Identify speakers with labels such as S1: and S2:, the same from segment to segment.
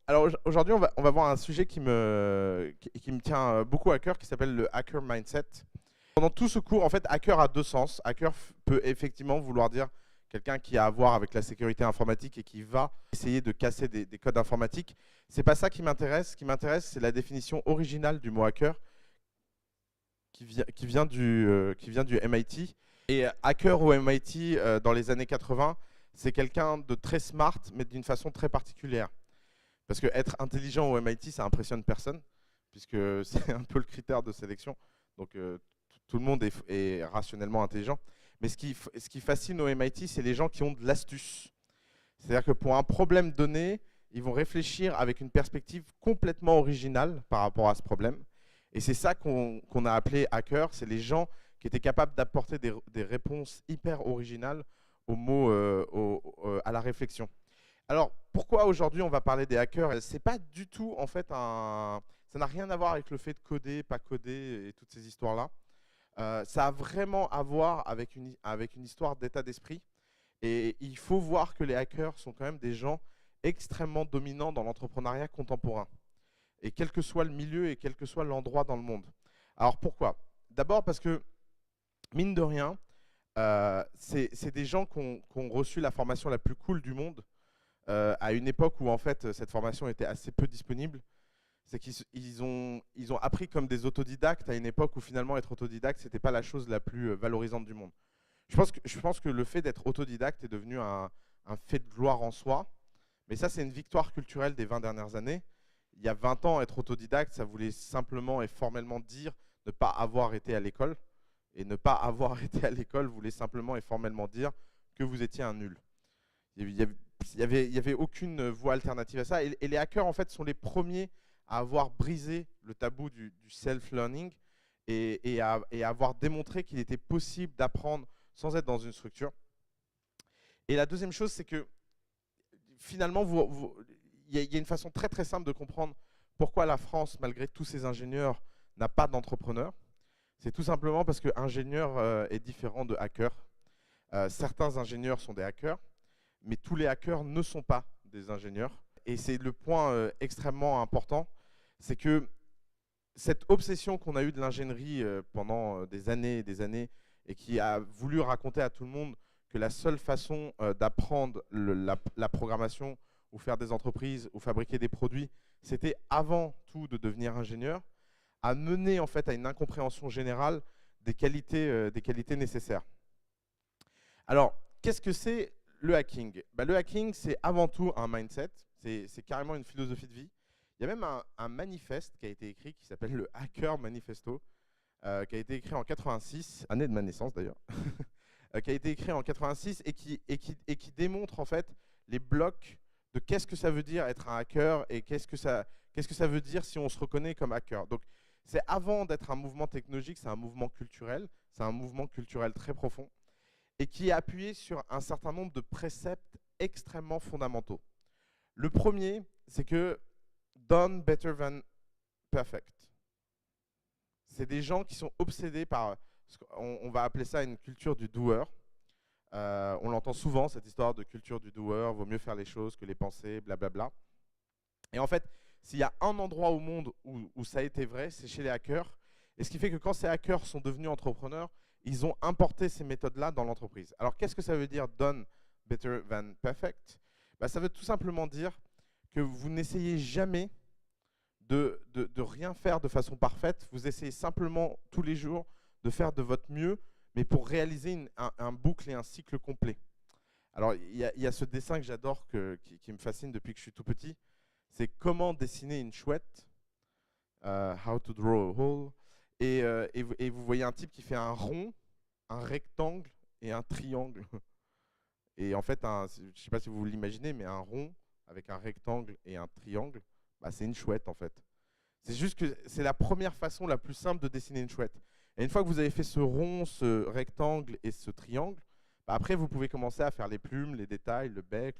S1: Alors aujourd'hui, on va voir un sujet qui me tient beaucoup à cœur, qui s'appelle le hacker mindset. Pendant tout ce cours, en fait, hacker a deux sens. Hacker peut effectivement vouloir dire quelqu'un qui a à voir avec la sécurité informatique et qui va essayer de casser des codes informatiques. C'est pas ça qui m'intéresse. Ce qui m'intéresse, c'est la définition originale du mot hacker qui vient du MIT. Et hacker au MIT dans les années 80, c'est quelqu'un de très smart, mais d'une façon très particulière. Parce que être intelligent au MIT, ça impressionne personne, puisque c'est un peu le critère de sélection. Donc tout le monde est rationnellement intelligent. Mais ce qui fascine au MIT, c'est les gens qui ont de l'astuce. C'est-à-dire que pour un problème donné, ils vont réfléchir avec une perspective complètement originale par rapport à ce problème. Et c'est ça qu'on a appelé hacker, c'est les gens qui étaient capables d'apporter des réponses hyper originales aux mots, à la réflexion. Alors, pourquoi aujourd'hui on va parler des hackers? C'est pas du tout, en fait, ça n'a rien à voir avec le fait de coder, pas coder et toutes ces histoires-là. Ça a vraiment à voir avec une histoire d'état d'esprit. Et il faut voir que les hackers sont quand même des gens extrêmement dominants dans l'entrepreneuriat contemporain. Et quel que soit le milieu et quel que soit l'endroit dans le monde. Alors pourquoi? D'abord parce que, mine de rien, c'est des gens qui ont reçu la formation la plus cool du monde à une époque où en fait cette formation était assez peu disponible. C'est qu'ils ont appris comme des autodidactes à une époque où finalement être autodidacte, c'était pas la chose la plus valorisante du monde. Je pense que le fait d'être autodidacte est devenu un fait de gloire en soi, mais ça c'est une victoire culturelle des 20 dernières années. Il y a 20 ans, être autodidacte, ça voulait simplement et formellement dire ne pas avoir été à l'école. Et ne pas avoir été à l'école voulait simplement et formellement dire que vous étiez un nul. Il y avait aucune voie alternative à ça. Et les hackers, en fait, sont les premiers à avoir brisé le tabou du self-learning et à avoir démontré qu'il était possible d'apprendre sans être dans une structure. Et la deuxième chose, c'est que finalement, il y a une façon très très simple de comprendre pourquoi la France, malgré tous ses ingénieurs, n'a pas d'entrepreneurs. C'est tout simplement parce que ingénieur est différent de hacker. Certains ingénieurs sont des hackers, mais tous les hackers ne sont pas des ingénieurs. Et c'est le point extrêmement important, c'est que cette obsession qu'on a eue de l'ingénierie pendant des années et des années, et qui a voulu raconter à tout le monde que la seule façon d'apprendre la programmation ou faire des entreprises ou fabriquer des produits, c'était avant tout de devenir ingénieur, a mené en fait à une incompréhension générale des qualités nécessaires. Alors, qu'est-ce que c'est le hacking? Le hacking, c'est avant tout un mindset, c'est carrément une philosophie de vie. Il y a même un manifeste qui a été écrit qui s'appelle le Hacker Manifesto, qui a été écrit en 86, année de ma naissance d'ailleurs, qui a été écrit en 86 et qui démontre en fait les blocs de qu'est-ce que ça veut dire être un hacker et qu'est-ce que ça veut dire si on se reconnaît comme hacker. Donc, c'est avant d'être un mouvement technologique, c'est un mouvement culturel, c'est un mouvement culturel très profond et qui est appuyé sur un certain nombre de préceptes extrêmement fondamentaux. Le premier, c'est que done better than perfect. C'est des gens qui sont obsédés par, on va appeler ça une culture du doer. On l'entend souvent, cette histoire de culture du doer, vaut mieux faire les choses que les penser, blablabla. Et en fait, s'il y a un endroit au monde où ça a été vrai, c'est chez les hackers. Et ce qui fait que quand ces hackers sont devenus entrepreneurs, ils ont importé ces méthodes-là dans l'entreprise. Alors, qu'est-ce que ça veut dire done better than perfect? Ça veut tout simplement dire que vous n'essayez jamais de rien faire de façon parfaite. Vous essayez simplement tous les jours de faire de votre mieux, mais pour réaliser un boucle et un cycle complet. Alors, il y a ce dessin que j'adore, qui me fascine depuis que je suis tout petit. C'est comment dessiner une chouette, how to draw a hole. Et vous voyez un type qui fait un rond, un rectangle et un triangle. Et en fait, je ne sais pas si vous l'imaginez, mais un rond avec un rectangle et un triangle, c'est une chouette en fait. C'est juste que c'est la première façon la plus simple de dessiner une chouette. Et une fois que vous avez fait ce rond, ce rectangle et ce triangle, après vous pouvez commencer à faire les plumes, les détails, le bec.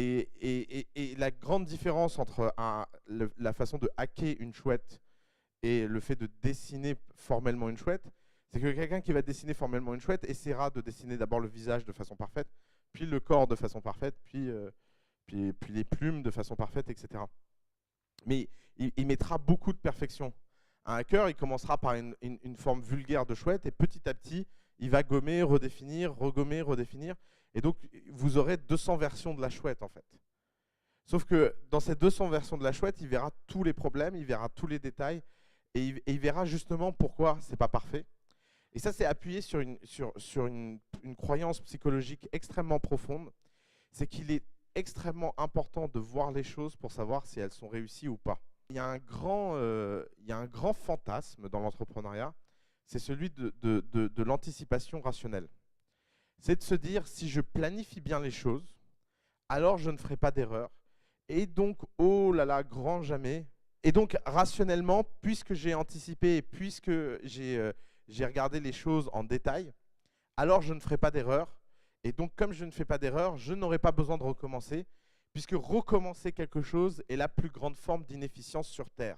S1: Et la grande différence entre la façon de hacker une chouette et le fait de dessiner formellement une chouette, c'est que quelqu'un qui va dessiner formellement une chouette essaiera de dessiner d'abord le visage de façon parfaite, puis le corps de façon parfaite, puis les plumes de façon parfaite, etc. Mais il mettra beaucoup de perfection. Un hacker, il commencera par une forme vulgaire de chouette, et petit à petit, il va gommer, redéfinir, regommer, redéfinir. Et donc, vous aurez 200 versions de la chouette, en fait. Sauf que dans ces 200 versions de la chouette, il verra tous les problèmes, il verra tous les détails, et il verra justement pourquoi c'est pas parfait. Et ça, c'est appuyé sur une croyance psychologique extrêmement profonde. C'est qu'il est extrêmement important de voir les choses pour savoir si elles sont réussies ou pas. Il y a un grand fantasme dans l'entrepreneuriat, c'est celui de l'anticipation rationnelle. C'est de se dire, si je planifie bien les choses, alors je ne ferai pas d'erreur. Et donc, oh là là, grand jamais. Et donc, rationnellement, puisque j'ai anticipé et puisque j'ai regardé les choses en détail, alors je ne ferai pas d'erreur. Et donc, comme je ne fais pas d'erreur, je n'aurai pas besoin de recommencer, puisque recommencer quelque chose est la plus grande forme d'inefficience sur Terre.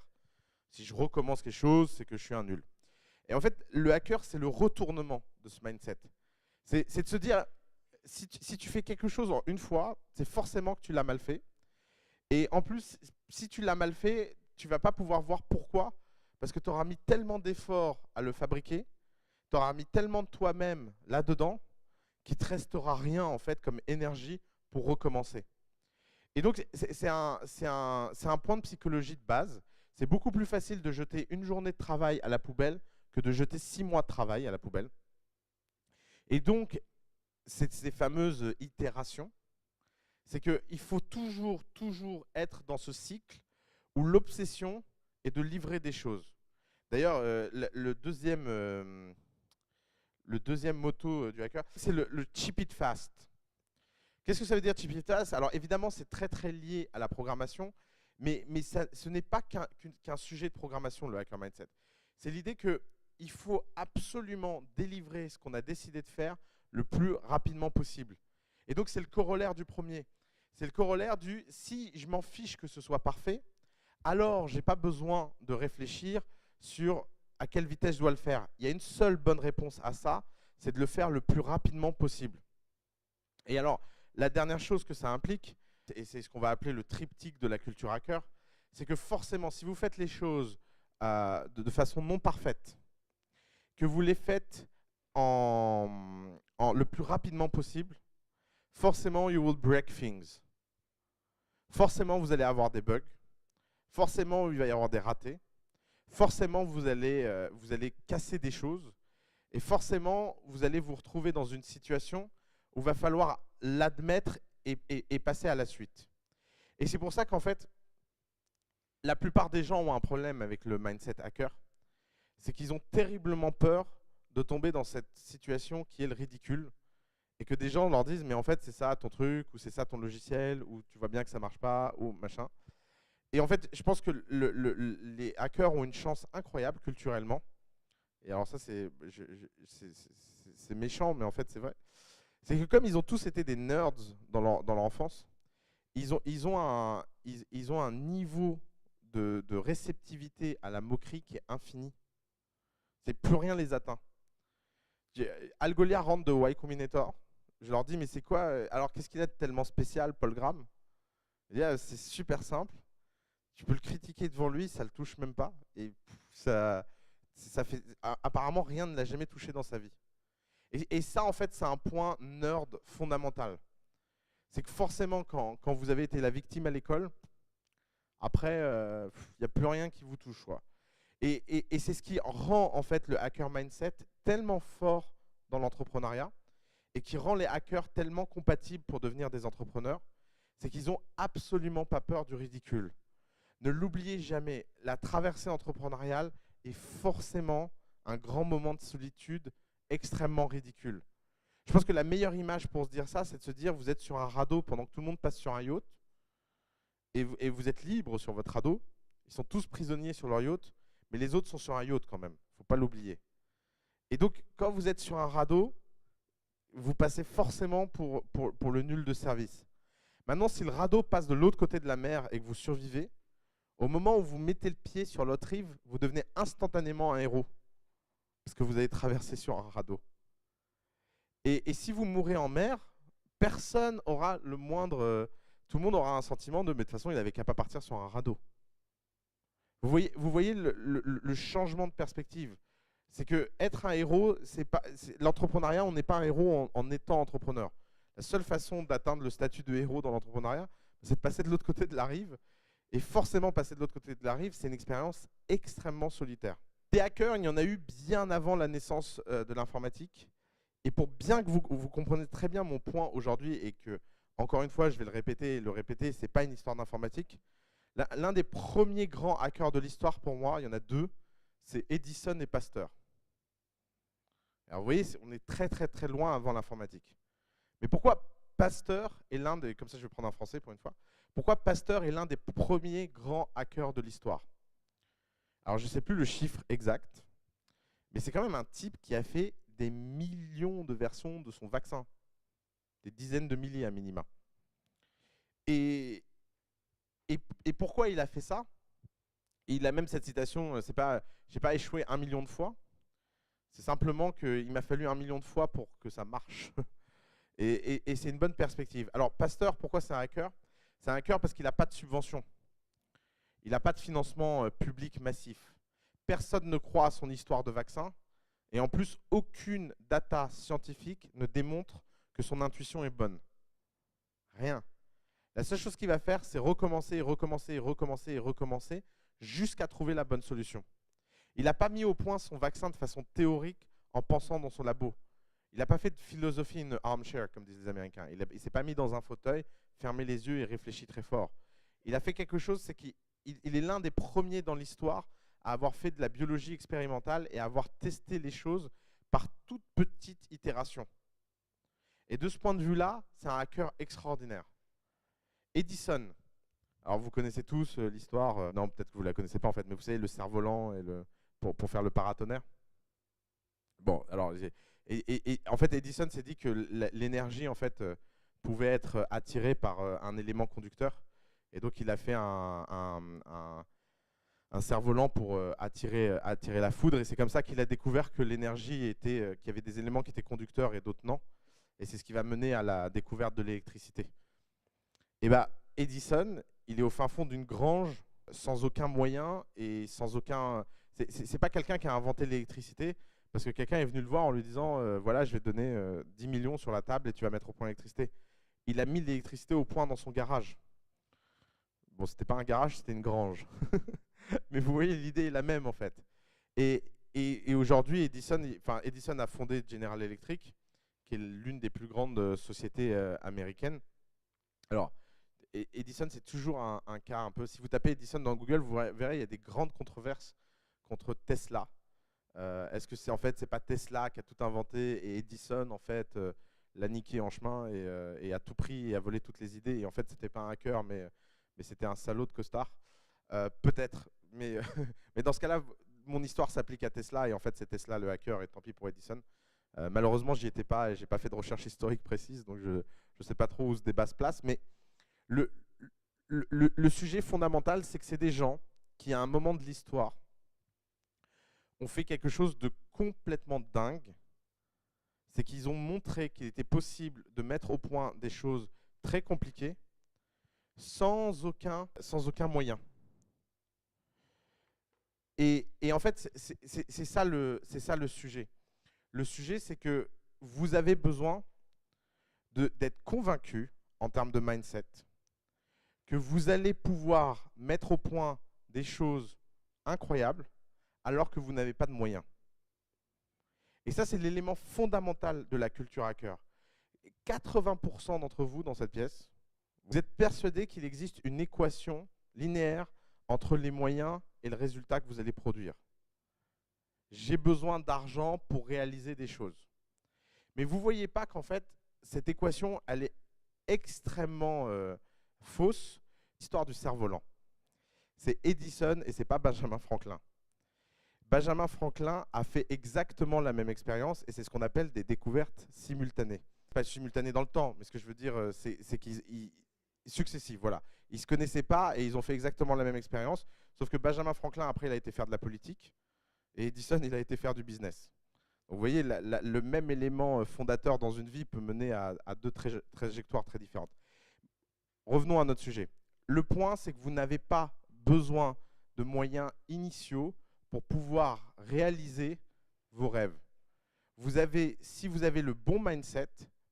S1: Si je recommence quelque chose, c'est que je suis un nul. Et en fait, le hacker, c'est le retournement de ce mindset. C'est de se dire, si tu fais quelque chose en une fois, c'est forcément que tu l'as mal fait. Et en plus, si tu l'as mal fait, tu ne vas pas pouvoir voir pourquoi, parce que tu auras mis tellement d'efforts à le fabriquer, tu auras mis tellement de toi-même là-dedans, qu'il ne te restera rien en fait comme énergie pour recommencer. Et donc, c'est un point de psychologie de base. C'est beaucoup plus facile de jeter une journée de travail à la poubelle que de jeter 6 mois de travail à la poubelle. Et donc, ces fameuses itérations, c'est qu'il faut toujours être dans ce cycle où l'obsession est de livrer des choses. D'ailleurs, le deuxième motto du hacker, c'est le cheap it fast. Qu'est-ce que ça veut dire cheap it fast? Alors évidemment, c'est très lié à la programmation, mais ce n'est pas qu'un sujet de programmation, le hacker mindset. C'est l'idée qu'il faut absolument délivrer ce qu'on a décidé de faire le plus rapidement possible. Et donc, c'est le corollaire du premier. C'est le corollaire du « si je m'en fiche que ce soit parfait, alors je n'ai pas besoin de réfléchir sur à quelle vitesse je dois le faire. Il y a une seule bonne réponse à ça, c'est de le faire le plus rapidement possible. » Et alors, la dernière chose que ça implique, et c'est ce qu'on va appeler le triptyque de la culture hacker, c'est que forcément, si vous faites les choses de façon non parfaite, que vous les faites le plus rapidement possible, forcément, you will break things. Forcément, vous allez avoir des bugs. Forcément, il va y avoir des ratés. Forcément, vous allez casser des choses. Et forcément, vous allez vous retrouver dans une situation où il va falloir l'admettre et passer à la suite. Et c'est pour ça qu'en fait, la plupart des gens ont un problème avec le mindset hacker. C'est qu'ils ont terriblement peur de tomber dans cette situation qui est le ridicule. Et que des gens leur disent, mais en fait, c'est ça ton truc, ou c'est ça ton logiciel, ou tu vois bien que ça marche pas, ou machin. Et en fait, je pense que les hackers ont une chance incroyable culturellement. Et alors ça, c'est méchant, mais en fait, c'est vrai. C'est que comme ils ont tous été des nerds dans leur enfance, ils ont un niveau de réceptivité à la moquerie qui est infini. C'est plus rien les atteint. Algolia rentre de Y Combinator. Je leur dis, mais c'est quoi alors, qu'est-ce qu'il a de tellement spécial, Paul Graham? C'est super simple. Tu peux le critiquer devant lui, ça le touche même pas. Et ça fait. Apparemment, rien ne l'a jamais touché dans sa vie. Et ça, en fait, c'est un point nerd fondamental. C'est que forcément, quand vous avez été la victime à l'école, après, il n'y a plus rien qui vous touche, quoi. Et c'est ce qui rend, en fait, le hacker mindset tellement fort dans l'entrepreneuriat, et qui rend les hackers tellement compatibles pour devenir des entrepreneurs, c'est qu'ils n'ont absolument pas peur du ridicule. Ne l'oubliez jamais, la traversée entrepreneuriale est forcément un grand moment de solitude extrêmement ridicule. Je pense que la meilleure image pour se dire ça, c'est de se dire vous êtes sur un radeau pendant que tout le monde passe sur un yacht, et vous êtes libre sur votre radeau, ils sont tous prisonniers sur leur yacht, mais les autres sont sur un yacht quand même, il ne faut pas l'oublier. Et donc, quand vous êtes sur un radeau, vous passez forcément pour le nul de service. Maintenant, si le radeau passe de l'autre côté de la mer et que vous survivez, au moment où vous mettez le pied sur l'autre rive, vous devenez instantanément un héros, parce que vous avez traversé sur un radeau. Et si vous mourrez en mer, personne aura le moindre... tout le monde aura un sentiment de, mais de toute façon, il n'avait qu'à pas partir sur un radeau. Vous voyez le changement de perspective. C'est que être un héros, l'entrepreneuriat, on n'est pas un héros en étant entrepreneur. La seule façon d'atteindre le statut de héros dans l'entrepreneuriat, c'est de passer de l'autre côté de la rive. Et forcément, passer de l'autre côté de la rive, c'est une expérience extrêmement solitaire. Des hackers, il y en a eu bien avant la naissance de l'informatique. Et pour bien que vous compreniez très bien mon point aujourd'hui et que, encore une fois, je vais le répéter, ce n'est pas une histoire d'informatique. L'un des premiers grands hackers de l'histoire pour moi, il y en a deux, c'est Edison et Pasteur. Alors vous voyez, on est très très très loin avant l'informatique. Mais pourquoi Pasteur est l'un des, comme ça je vais prendre un français pour une fois, pourquoi Pasteur est l'un des premiers grands hackers de l'histoire? Alors je ne sais plus le chiffre exact, mais c'est quand même un type qui a fait des millions de versions de son vaccin, des dizaines de milliers à minima. Et pourquoi il a fait ça? Il a même cette citation, c'est pas, j'ai pas échoué 1 million de fois, c'est simplement qu'il m'a fallu 1 million de fois pour que ça marche. Et c'est une bonne perspective. Alors Pasteur, pourquoi c'est un hacker? C'est un hacker parce qu'il n'a pas de subvention. Il n'a pas de financement public massif. Personne ne croit à son histoire de vaccin. Et en plus, aucune data scientifique ne démontre que son intuition est bonne. Rien. La seule chose qu'il va faire, c'est recommencer, recommencer, recommencer, recommencer, jusqu'à trouver la bonne solution. Il n'a pas mis au point son vaccin de façon théorique en pensant dans son labo. Il n'a pas fait de philosophie in armchair, comme disent les Américains. Il ne s'est pas mis dans un fauteuil, fermé les yeux et réfléchi très fort. Il a fait quelque chose, c'est qu'il est l'un des premiers dans l'histoire à avoir fait de la biologie expérimentale et à avoir testé les choses par toute petite itération. Et de ce point de vue-là, c'est un hacker extraordinaire. Edison. Alors vous connaissez tous l'histoire, non peut-être que vous ne la connaissez pas en fait, mais vous savez le cerf-volant et pour faire le paratonnerre. Bon, alors, en fait Edison s'est dit que l'énergie en fait pouvait être attirée par un élément conducteur, et donc il a fait un cerf-volant pour attirer la foudre, et c'est comme ça qu'il a découvert que l'énergie était, qu'il y avait des éléments qui étaient conducteurs et d'autres non, et c'est ce qui va mener à la découverte de l'électricité. Et bah Edison, il est au fin fond d'une grange, sans aucun moyen et sans aucun... C'est pas quelqu'un qui a inventé l'électricité, parce que quelqu'un est venu le voir en lui disant voilà, je vais te donner 10 millions sur la table et tu vas mettre au point l'électricité. Il a mis l'électricité au point dans son garage. Bon, c'était pas un garage, c'était une grange. Mais vous voyez, l'idée est la même en fait. Et aujourd'hui, Edison a fondé General Electric, qui est l'une des plus grandes sociétés américaines. Alors, Edison, c'est toujours un cas un peu... Si vous tapez Edison dans Google, vous verrez, il y a des grandes controverses contre Tesla. Est-ce que c'est en fait, c'est pas Tesla qui a tout inventé et Edison, en fait, l'a niqué en chemin et a tout pris et a volé toutes les idées. Et en fait, c'était pas un hacker, mais c'était un salaud de costard. Peut-être, mais, mais dans ce cas-là, mon histoire s'applique à Tesla et en fait, c'est Tesla le hacker et tant pis pour Edison. Malheureusement, j'y étais pas et j'ai pas fait de recherche historique précise, donc je sais pas trop où ce débat se place. Mais le sujet fondamental, c'est que c'est des gens qui, à un moment de l'histoire, ont fait quelque chose de complètement dingue. C'est qu'ils ont montré qu'il était possible de mettre au point des choses très compliquées sans aucun moyen. Et en fait, c'est ça le sujet. Le sujet, c'est que vous avez besoin d'être convaincu en termes de mindset que vous allez pouvoir mettre au point des choses incroyables alors que vous n'avez pas de moyens. Et ça, c'est l'élément fondamental de la culture hacker. 80% d'entre vous dans cette pièce, vous êtes persuadés qu'il existe une équation linéaire entre les moyens et le résultat que vous allez produire. J'ai besoin d'argent pour réaliser des choses. Mais vous ne voyez pas qu'en fait, cette équation, elle est extrêmement fausse. L'histoire du cerf-volant. C'est Edison et ce n'est pas Benjamin Franklin. Benjamin Franklin a fait exactement la même expérience et c'est ce qu'on appelle des découvertes simultanées. Pas simultanées dans le temps, mais ce que je veux dire, c'est qu'il Successives, voilà. Ils ne se connaissaient pas et ils ont fait exactement la même expérience, sauf que Benjamin Franklin, après, il a été faire de la politique, et Edison, il a été faire du business. Donc, vous voyez, le même élément fondateur dans une vie peut mener à deux trajectoires très différentes. Revenons à notre sujet. Le point, c'est que vous n'avez pas besoin de moyens initiaux pour pouvoir réaliser vos rêves. Si vous avez le bon mindset,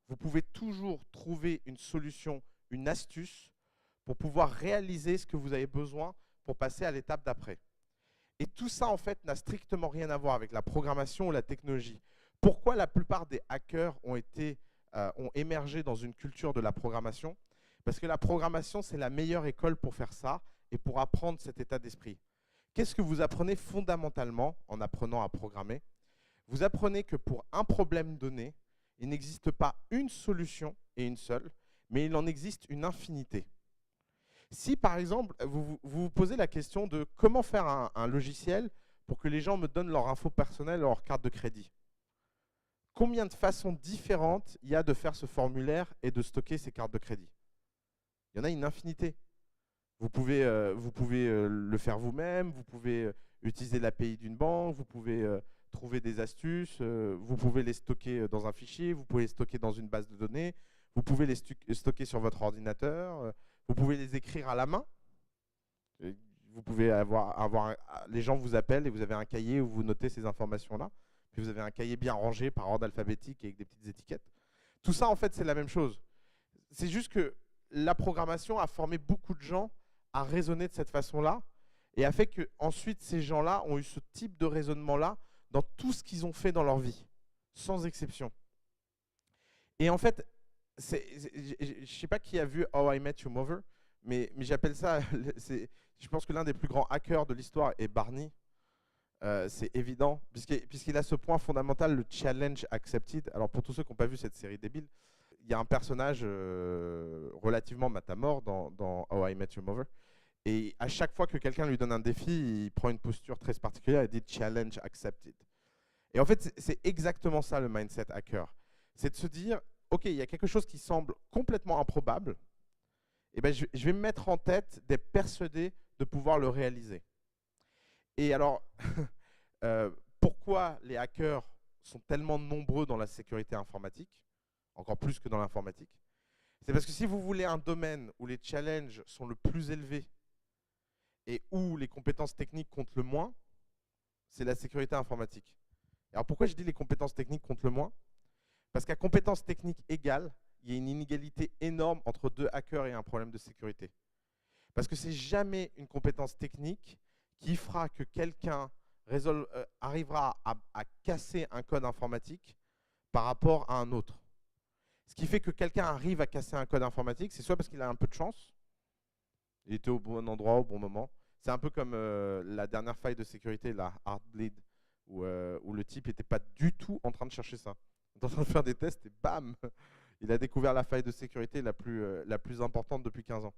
S1: vous pouvez toujours trouver une solution, une astuce pour pouvoir réaliser ce que vous avez besoin pour passer à l'étape d'après. Et tout ça, en fait, n'a strictement rien à voir avec la programmation ou la technologie. Pourquoi la plupart des hackers ont émergé dans une culture de la programmation? Parce que la programmation, c'est la meilleure école pour faire ça et pour apprendre cet état d'esprit. Qu'est-ce que vous apprenez fondamentalement en apprenant à programmer? Vous apprenez que pour un problème donné, il n'existe pas une solution et une seule, mais il en existe une infinité. Si par exemple, vous posez la question de comment faire un logiciel pour que les gens me donnent leur info personnelle, leur carte de crédit, combien de façons différentes il y a de faire ce formulaire et de stocker ces cartes de crédit? Il y en a une infinité. Vous pouvez le faire vous-même, vous pouvez utiliser l'API d'une banque, vous pouvez trouver des astuces, vous pouvez les stocker dans un fichier, vous pouvez les stocker dans une base de données, vous pouvez les stocker sur votre ordinateur, vous pouvez les écrire à la main. Vous pouvez les gens vous appellent et vous avez un cahier où vous notez ces informations-là. Puis vous avez un cahier bien rangé par ordre alphabétique avec des petites étiquettes. Tout ça, en fait, c'est la même chose. C'est juste que la programmation a formé beaucoup de gens à raisonner de cette façon-là et a fait que ensuite ces gens-là ont eu ce type de raisonnement-là dans tout ce qu'ils ont fait dans leur vie, sans exception. Et en fait, je ne sais pas qui a vu How I Met Your Mother, mais j'appelle ça, je pense que l'un des plus grands hackers de l'histoire est Barney. C'est évident, puisqu'il a ce point fondamental, le challenge accepted. Alors pour tous ceux qui n'ont pas vu cette série débile, il y a un personnage relativement matamore dans How I Met Your Mother. Et à chaque fois que quelqu'un lui donne un défi, il prend une posture très particulière et dit challenge accepted. Et en fait, c'est exactement ça le mindset hacker. C'est de se dire, ok, il y a quelque chose qui semble complètement improbable, et ben je vais me mettre en tête d'être persuadé de pouvoir le réaliser. Et alors, pourquoi les hackers sont tellement nombreux dans la sécurité informatique, encore plus que dans l'informatique? C'est parce que si vous voulez un domaine où les challenges sont le plus élevés et où les compétences techniques comptent le moins, c'est la sécurité informatique. Alors pourquoi je dis les compétences techniques comptent le moins? Parce qu'à compétences techniques égales, il y a une inégalité énorme entre deux hackers et un problème de sécurité. Parce que c'est jamais une compétence technique qui fera que quelqu'un arrivera à casser un code informatique par rapport à un autre. Ce qui fait que quelqu'un arrive à casser un code informatique, c'est soit parce qu'il a un peu de chance, il était au bon endroit au bon moment. C'est un peu comme la dernière faille de sécurité, la Heartbleed, où le type n'était pas du tout en train de chercher ça. Il était en train de faire des tests et bam, il a découvert la faille de sécurité la plus importante depuis 15 ans.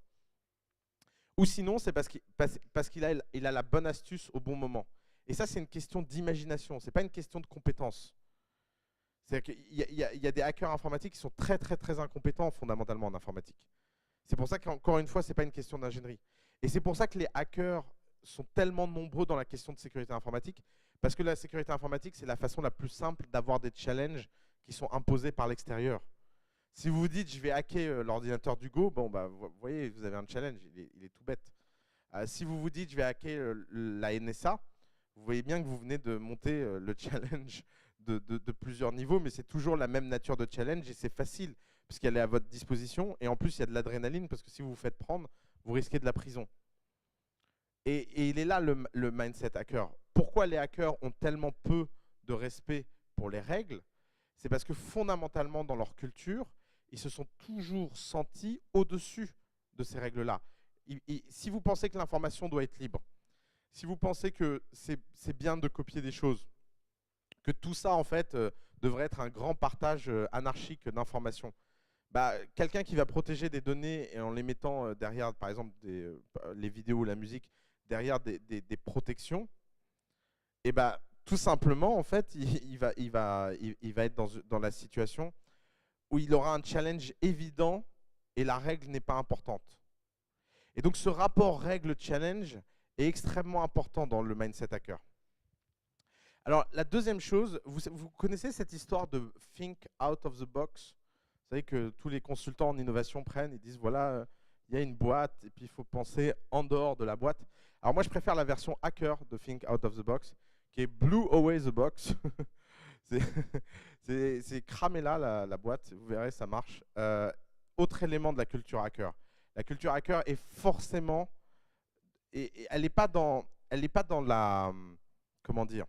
S1: Ou sinon, c'est parce qu'il a la bonne astuce au bon moment. Et ça, c'est une question d'imagination, ce n'est pas une question de compétence. C'est-à-dire qu'il y a des hackers informatiques qui sont très, très, très incompétents fondamentalement en informatique. C'est pour ça qu'encore une fois, ce n'est pas une question d'ingénierie. Et c'est pour ça que les hackers sont tellement nombreux dans la question de sécurité informatique, parce que la sécurité informatique, c'est la façon la plus simple d'avoir des challenges qui sont imposés par l'extérieur. Si vous vous dites, je vais hacker l'ordinateur d'Hugo, bon, bah, vous voyez, vous avez un challenge, il est tout bête. Si vous vous dites, je vais hacker la NSA, vous voyez bien que vous venez de monter le challenge de plusieurs niveaux, mais c'est toujours la même nature de challenge et c'est facile, puisqu'elle est à votre disposition. Et en plus, il y a de l'adrénaline, parce que si vous vous faites prendre, vous risquez de la prison. Et il est là le mindset hacker. Pourquoi les hackers ont tellement peu de respect pour les règles? C'est parce que fondamentalement, dans leur culture, ils se sont toujours sentis au-dessus de ces règles-là. Si vous pensez que l'information doit être libre, si vous pensez que c'est bien de copier des choses, que tout ça, en fait, devrait être un grand partage anarchique d'informations, bah, quelqu'un qui va protéger des données en les mettant derrière, par exemple, les vidéos ou la musique, derrière des protections, et bah, tout simplement, en fait, il va être dans la situation où il aura un challenge évident et la règle n'est pas importante. Et donc ce rapport règle-challenge est extrêmement important dans le mindset hacker. Alors la deuxième chose, vous connaissez cette histoire de think out of the box? Vous savez que tous les consultants en innovation prennent, ils disent voilà, il y a une boîte et puis il faut penser en dehors de la boîte. Alors moi je préfère la version hacker de think out of the box, qui est blew away the box. C'est cramer là la boîte, vous verrez, ça marche. Autre élément de la culture hacker. La culture hacker est forcément, et elle n'est pas dans la, comment dire,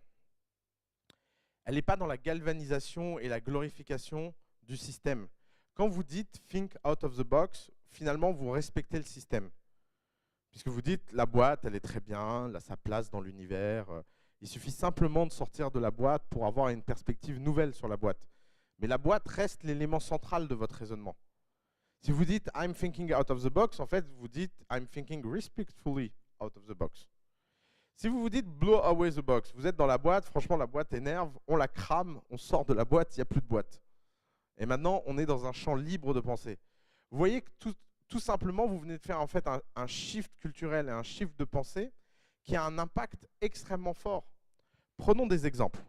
S1: elle n'est pas dans la galvanisation et la glorification du système. Quand vous dites think out of the box, finalement vous respectez le système. Puisque vous dites la boîte, elle est très bien, elle a sa place dans l'univers. Il suffit simplement de sortir de la boîte pour avoir une perspective nouvelle sur la boîte. Mais la boîte reste l'élément central de votre raisonnement. Si vous dites I'm thinking out of the box, en fait, vous dites I'm thinking respectfully out of the box. Si vous vous dites blow away the box, vous êtes dans la boîte, franchement, la boîte énerve, on la crame, on sort de la boîte, il n'y a plus de boîte. Et maintenant, on est dans un champ libre de pensée. Vous voyez que tout simplement, vous venez de faire en fait un shift culturel et un shift de pensée qui a un impact extrêmement fort. Prenons des exemples.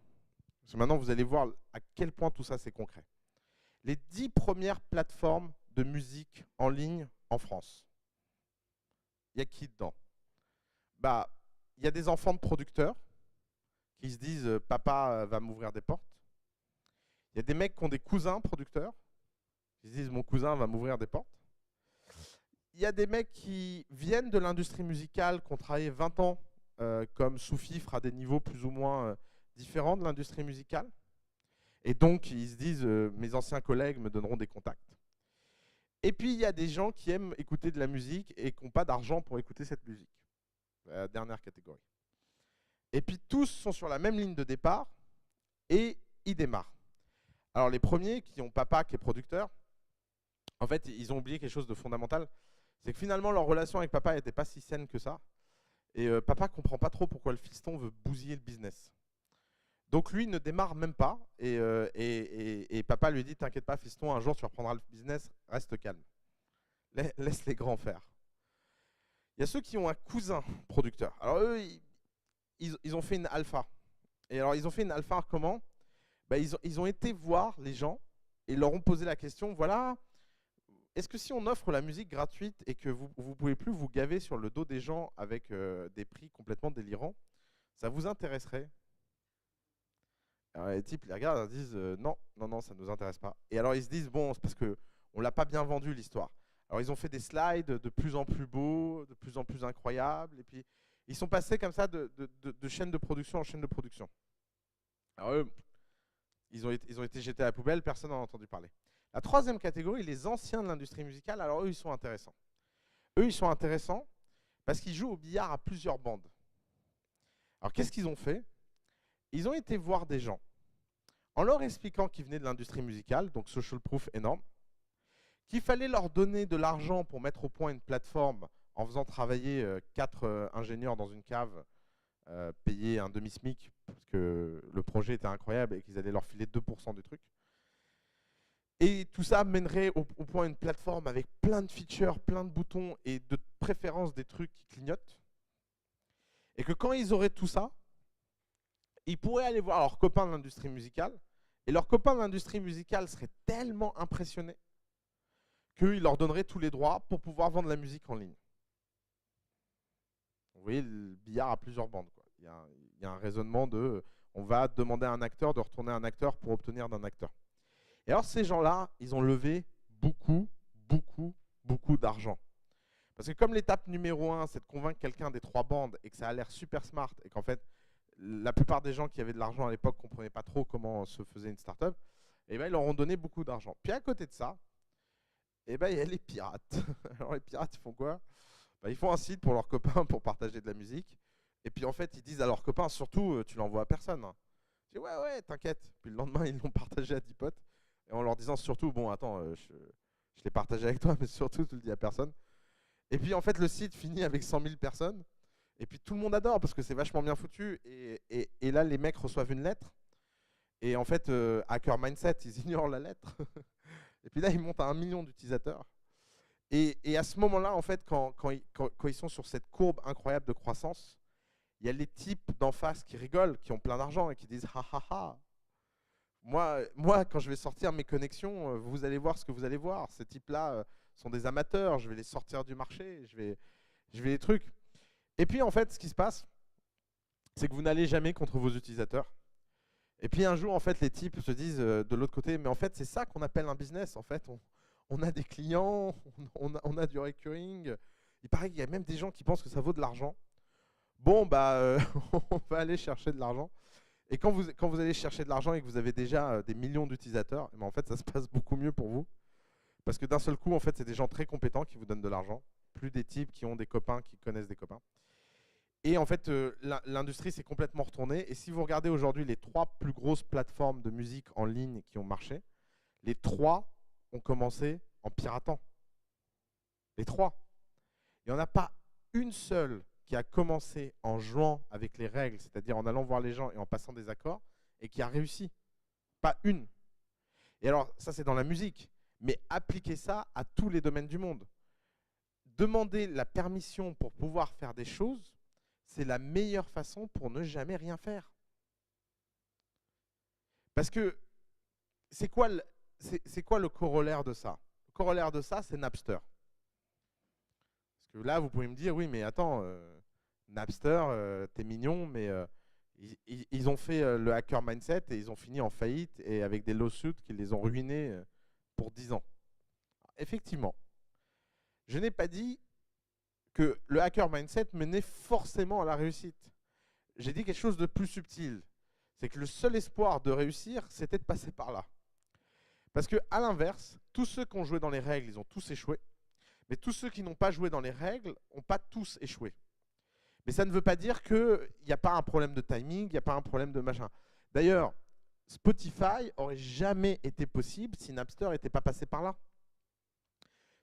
S1: Parce que maintenant, vous allez voir à quel point tout ça, c'est concret. Les 10 premières plateformes de musique en ligne en France. Il y a qui dedans? Bah, il y a des enfants de producteurs qui se disent « Papa va m'ouvrir des portes ». Il y a des mecs qui ont des cousins producteurs qui se disent « Mon cousin va m'ouvrir des portes ». Il y a des mecs qui viennent de l'industrie musicale, qui ont travaillé 20 ans comme sous-fifre à des niveaux plus ou moins différents de l'industrie musicale. Et donc, ils se disent mes anciens collègues me donneront des contacts. Et puis, il y a des gens qui aiment écouter de la musique et qui n'ont pas d'argent pour écouter cette musique. La dernière catégorie. Et puis, tous sont sur la même ligne de départ et ils démarrent. Alors, les premiers qui ont papa qui est producteur, en fait, ils ont oublié quelque chose de fondamental. C'est que finalement, leur relation avec papa n'était pas si saine que ça. Et papa ne comprend pas trop pourquoi le fiston veut bousiller le business. Donc lui ne démarre même pas. Et papa lui dit, t'inquiète pas fiston, un jour tu reprendras le business, reste calme. Laisse les grands faire. Il y a ceux qui ont un cousin producteur. Alors eux, ils ont fait une alpha. Et alors ils ont fait une alpha comment? Bah, ils ont été voir les gens et leur ont posé la question, voilà, est-ce que si on offre la musique gratuite et que vous ne pouvez plus vous gaver sur le dos des gens avec des prix complètement délirants, ça vous intéresserait? Alors les types les regardent et disent non, ça ne nous intéresse pas. Et alors ils se disent, bon, c'est parce qu'on ne l'a pas bien vendu l'histoire. Alors ils ont fait des slides de plus en plus beaux, de plus en plus incroyables, et puis ils sont passés comme ça de chaîne de production en chaîne de production. Alors eux, ils ont été jetés à la poubelle, personne n'en a entendu parler. La troisième catégorie, les anciens de l'industrie musicale, alors eux, ils sont intéressants. Eux, ils sont intéressants parce qu'ils jouent au billard à plusieurs bandes. Alors qu'est-ce qu'ils ont fait? Ils ont été voir des gens en leur expliquant qu'ils venaient de l'industrie musicale, donc social proof énorme, qu'il fallait leur donner de l'argent pour mettre au point une plateforme en faisant travailler 4 ingénieurs dans une cave, payer un demi-SMIC, parce que le projet était incroyable et qu'ils allaient leur filer 2% du truc. Et tout ça mènerait au point une plateforme avec plein de features, plein de boutons et de préférence des trucs qui clignotent. Et que quand ils auraient tout ça, ils pourraient aller voir leurs copains de l'industrie musicale, et leurs copains de l'industrie musicale seraient tellement impressionnés qu'ils leur donneraient tous les droits pour pouvoir vendre la musique en ligne. Vous voyez, le billard a plusieurs bandes, quoi. Il y a un raisonnement de on va demander à un acteur de retourner un acteur pour obtenir d'un acteur. Et alors ces gens-là, ils ont levé beaucoup d'argent. Parce que comme l'étape numéro 1, c'est de convaincre quelqu'un des 3 bandes et que ça a l'air super smart et qu'en fait, la plupart des gens qui avaient de l'argent à l'époque ne comprenaient pas trop comment se faisait une startup, et ben, ils leur ont donné beaucoup d'argent. Puis à côté de ça, et ben, il y a les pirates. Alors les pirates, ils font quoi? Ben, ils font un site pour leurs copains pour partager de la musique. Et puis en fait, ils disent à leurs copains, surtout, tu l'envoies à personne. Je dis, ouais, t'inquiète. Puis le lendemain, ils l'ont partagé à 10 potes. Et en leur disant surtout, bon, attends, je l'ai partagé avec toi, mais surtout, tu le dis à personne. Et puis en fait, le site finit avec 100 000 personnes. Et puis tout le monde adore parce que c'est vachement bien foutu. Et là, les mecs reçoivent une lettre. Et en fait, Hacker Mindset, ils ignorent la lettre. Et puis là, ils montent à 1 million d'utilisateurs. Et à ce moment-là, en fait, quand ils sont sur cette courbe incroyable de croissance, il y a les types d'en face qui rigolent, qui ont plein d'argent et qui disent « Ha ha ha !» Moi, quand je vais sortir mes connexions, vous allez voir ce que vous allez voir. Ces types-là sont des amateurs, je vais les sortir du marché, je vais les trucs. Et puis, en fait, ce qui se passe, c'est que vous n'allez jamais contre vos utilisateurs. Et puis un jour, en fait, les types se disent de l'autre côté, mais en fait, c'est ça qu'on appelle un business. En fait, on a des clients, on a du recurring. Il paraît qu'il y a même des gens qui pensent que ça vaut de l'argent. Bon, bah, on va aller chercher de l'argent. Et quand vous allez chercher de l'argent et que vous avez déjà des millions d'utilisateurs, en fait, ça se passe beaucoup mieux pour vous. Parce que d'un seul coup, en fait, c'est des gens très compétents qui vous donnent de l'argent. Plus des types qui ont des copains, qui connaissent des copains. Et en fait, l'industrie s'est complètement retournée. Et si vous regardez aujourd'hui les 3 plus grosses plateformes de musique en ligne qui ont marché, les 3 ont commencé en piratant. Les 3. Il n'y en a pas une seule qui a commencé en jouant avec les règles, c'est-à-dire en allant voir les gens et en passant des accords, et qui a réussi. Pas une. Et alors, ça c'est dans la musique, mais appliquez ça à tous les domaines du monde. Demander la permission pour pouvoir faire des choses, c'est la meilleure façon pour ne jamais rien faire. Parce que c'est quoi le corollaire de ça? Le corollaire de ça, c'est Napster. Parce que là, vous pouvez me dire, oui, mais attends, Napster, t'es mignon, mais ils ont fait le hacker mindset et ils ont fini en faillite et avec des lawsuits qui les ont ruinés pour 10 ans. Effectivement, je n'ai pas dit que le hacker mindset menait forcément à la réussite. J'ai dit quelque chose de plus subtil. C'est que le seul espoir de réussir, c'était de passer par là. Parce qu'à l'inverse, tous ceux qui ont joué dans les règles, ils ont tous échoué. Mais tous ceux qui n'ont pas joué dans les règles n'ont pas tous échoué. Mais ça ne veut pas dire qu'il n'y a pas un problème de timing, il n'y a pas un problème de machin. D'ailleurs, Spotify aurait jamais été possible si Napster n'était pas passé par là.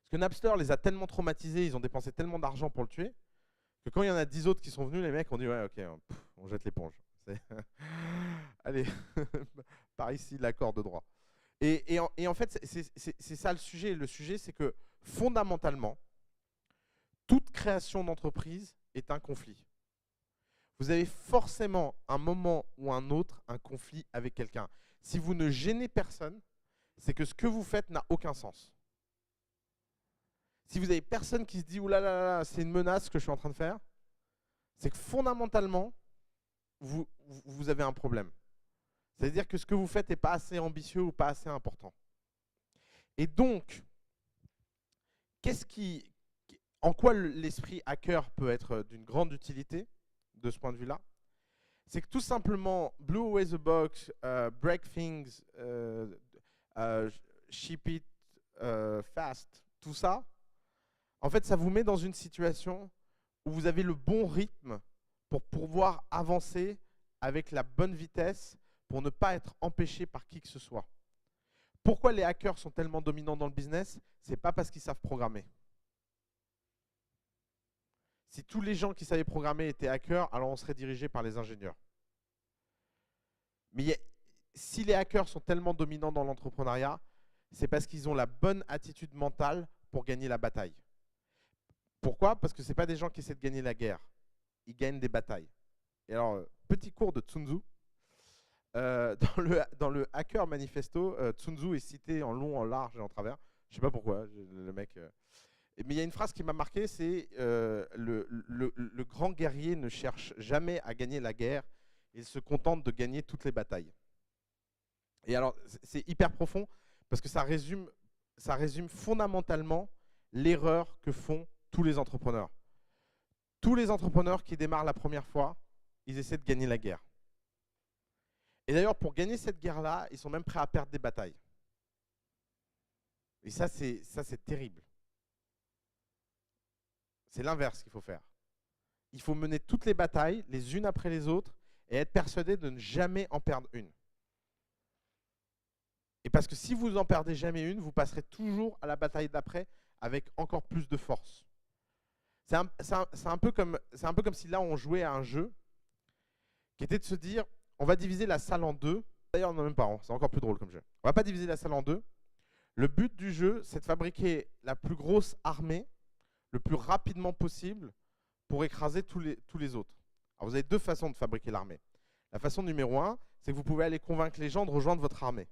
S1: Parce que Napster les a tellement traumatisés, ils ont dépensé tellement d'argent pour le tuer, que quand il y en a 10 autres qui sont venus, les mecs ont dit ouais ok, on jette l'éponge. Allez, par ici l'accord de droit. Et en fait, c'est ça le sujet. Le sujet, c'est que fondamentalement, toute création d'entreprise est un conflit. Vous avez forcément un moment ou un autre un conflit avec quelqu'un. Si vous ne gênez personne, c'est que ce que vous faites n'a aucun sens. Si vous avez personne qui se dit « Ouh là là là, c'est une menace ce que je suis en train de faire », c'est que fondamentalement, vous avez un problème. C'est-à-dire que ce que vous faites n'est pas assez ambitieux ou pas assez important. Et donc, en quoi l'esprit hacker peut être d'une grande utilité de ce point de vue-là? C'est que tout simplement, blow away the box, break things, ship it fast, tout ça, en fait, ça vous met dans une situation où vous avez le bon rythme pour pouvoir avancer avec la bonne vitesse pour ne pas être empêché par qui que ce soit. Pourquoi les hackers sont tellement dominants dans le business? C'est pas parce qu'ils savent programmer. Si tous les gens qui savaient programmer étaient hackers, alors on serait dirigé par les ingénieurs. Mais si les hackers sont tellement dominants dans l'entrepreneuriat, c'est parce qu'ils ont la bonne attitude mentale pour gagner la bataille. Pourquoi? Parce que ce n'est pas des gens qui essaient de gagner la guerre. Ils gagnent des batailles. Et alors, petit cours de Sun Tzu. Dans le Hacker Manifesto, Sun Tzu est cité en long, en large et en travers. Je ne sais pas pourquoi, le mec... Mais il y a une phrase qui m'a marqué, c'est le grand guerrier ne cherche jamais à gagner la guerre, il se contente de gagner toutes les batailles. Et alors, c'est hyper profond, parce que ça résume fondamentalement l'erreur que font tous les entrepreneurs. Tous les entrepreneurs qui démarrent la première fois, ils essaient de gagner la guerre. Et d'ailleurs, pour gagner cette guerre-là, ils sont même prêts à perdre des batailles. Et ça, c'est terrible. C'est l'inverse qu'il faut faire. Il faut mener toutes les batailles, les unes après les autres, et être persuadé de ne jamais en perdre une. Et parce que si vous n'en perdez jamais une, vous passerez toujours à la bataille d'après avec encore plus de force. C'est un peu comme si là on jouait à un jeu qui était de se dire on va diviser la salle en deux. D'ailleurs non, même pas, c'est encore plus drôle comme jeu. On va pas diviser la salle en deux. Le but du jeu, c'est de fabriquer la plus grosse armée le plus rapidement possible pour écraser tous les autres. Alors vous avez deux façons de fabriquer l'armée. La façon numéro 1, c'est que vous pouvez aller convaincre les gens de rejoindre votre armée.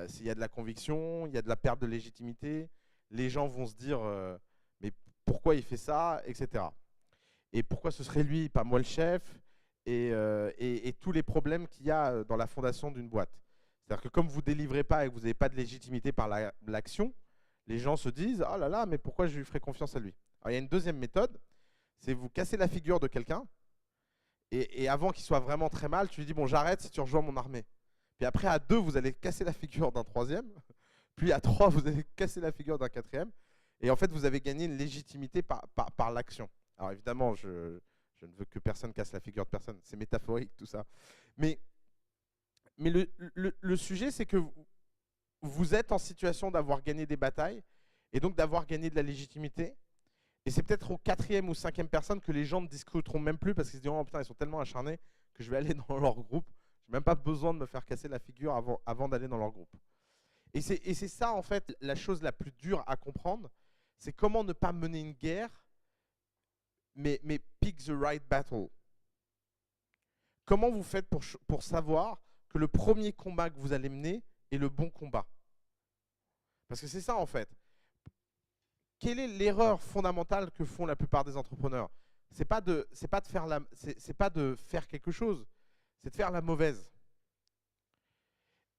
S1: S'il y a de la conviction, il y a de la perte de légitimité, les gens vont se dire mais pourquoi il fait ça, etc. Et pourquoi ce serait lui, pas moi le chef, et tous les problèmes qu'il y a dans la fondation d'une boîte. C'est-à-dire que comme vous ne délivrez pas et que vous n'avez pas de légitimité par l'action, les gens se disent « Oh là là, mais pourquoi je lui ferais confiance à lui ?» Alors il y a une deuxième méthode, c'est vous casser la figure de quelqu'un, et avant qu'il soit vraiment très mal, tu lui dis « Bon, j'arrête si tu rejoins mon armée. » Puis après, à 2, vous allez casser la figure d'un troisième, puis à 3, vous allez casser la figure d'un quatrième, et en fait, vous avez gagné une légitimité par l'action. Alors évidemment, je ne veux que personne casse la figure de personne, c'est métaphorique tout ça. Mais le sujet, c'est que vous êtes en situation d'avoir gagné des batailles et donc d'avoir gagné de la légitimité. Et c'est peut-être au 4e ou 5e personne que les gens ne discuteront même plus parce qu'ils se diront « Oh putain, ils sont tellement acharnés que je vais aller dans leur groupe. Je n'ai même pas besoin de me faire casser la figure avant d'aller dans leur groupe. » Et c'est ça, en fait, la chose la plus dure à comprendre. C'est comment ne pas mener une guerre, mais pick the right battle. Comment vous faites pour savoir que le premier combat que vous allez mener est le bon combat? Parce que c'est ça, en fait. Quelle est l'erreur fondamentale que font la plupart des entrepreneurs? C'est pas de faire quelque chose, c'est de faire la mauvaise.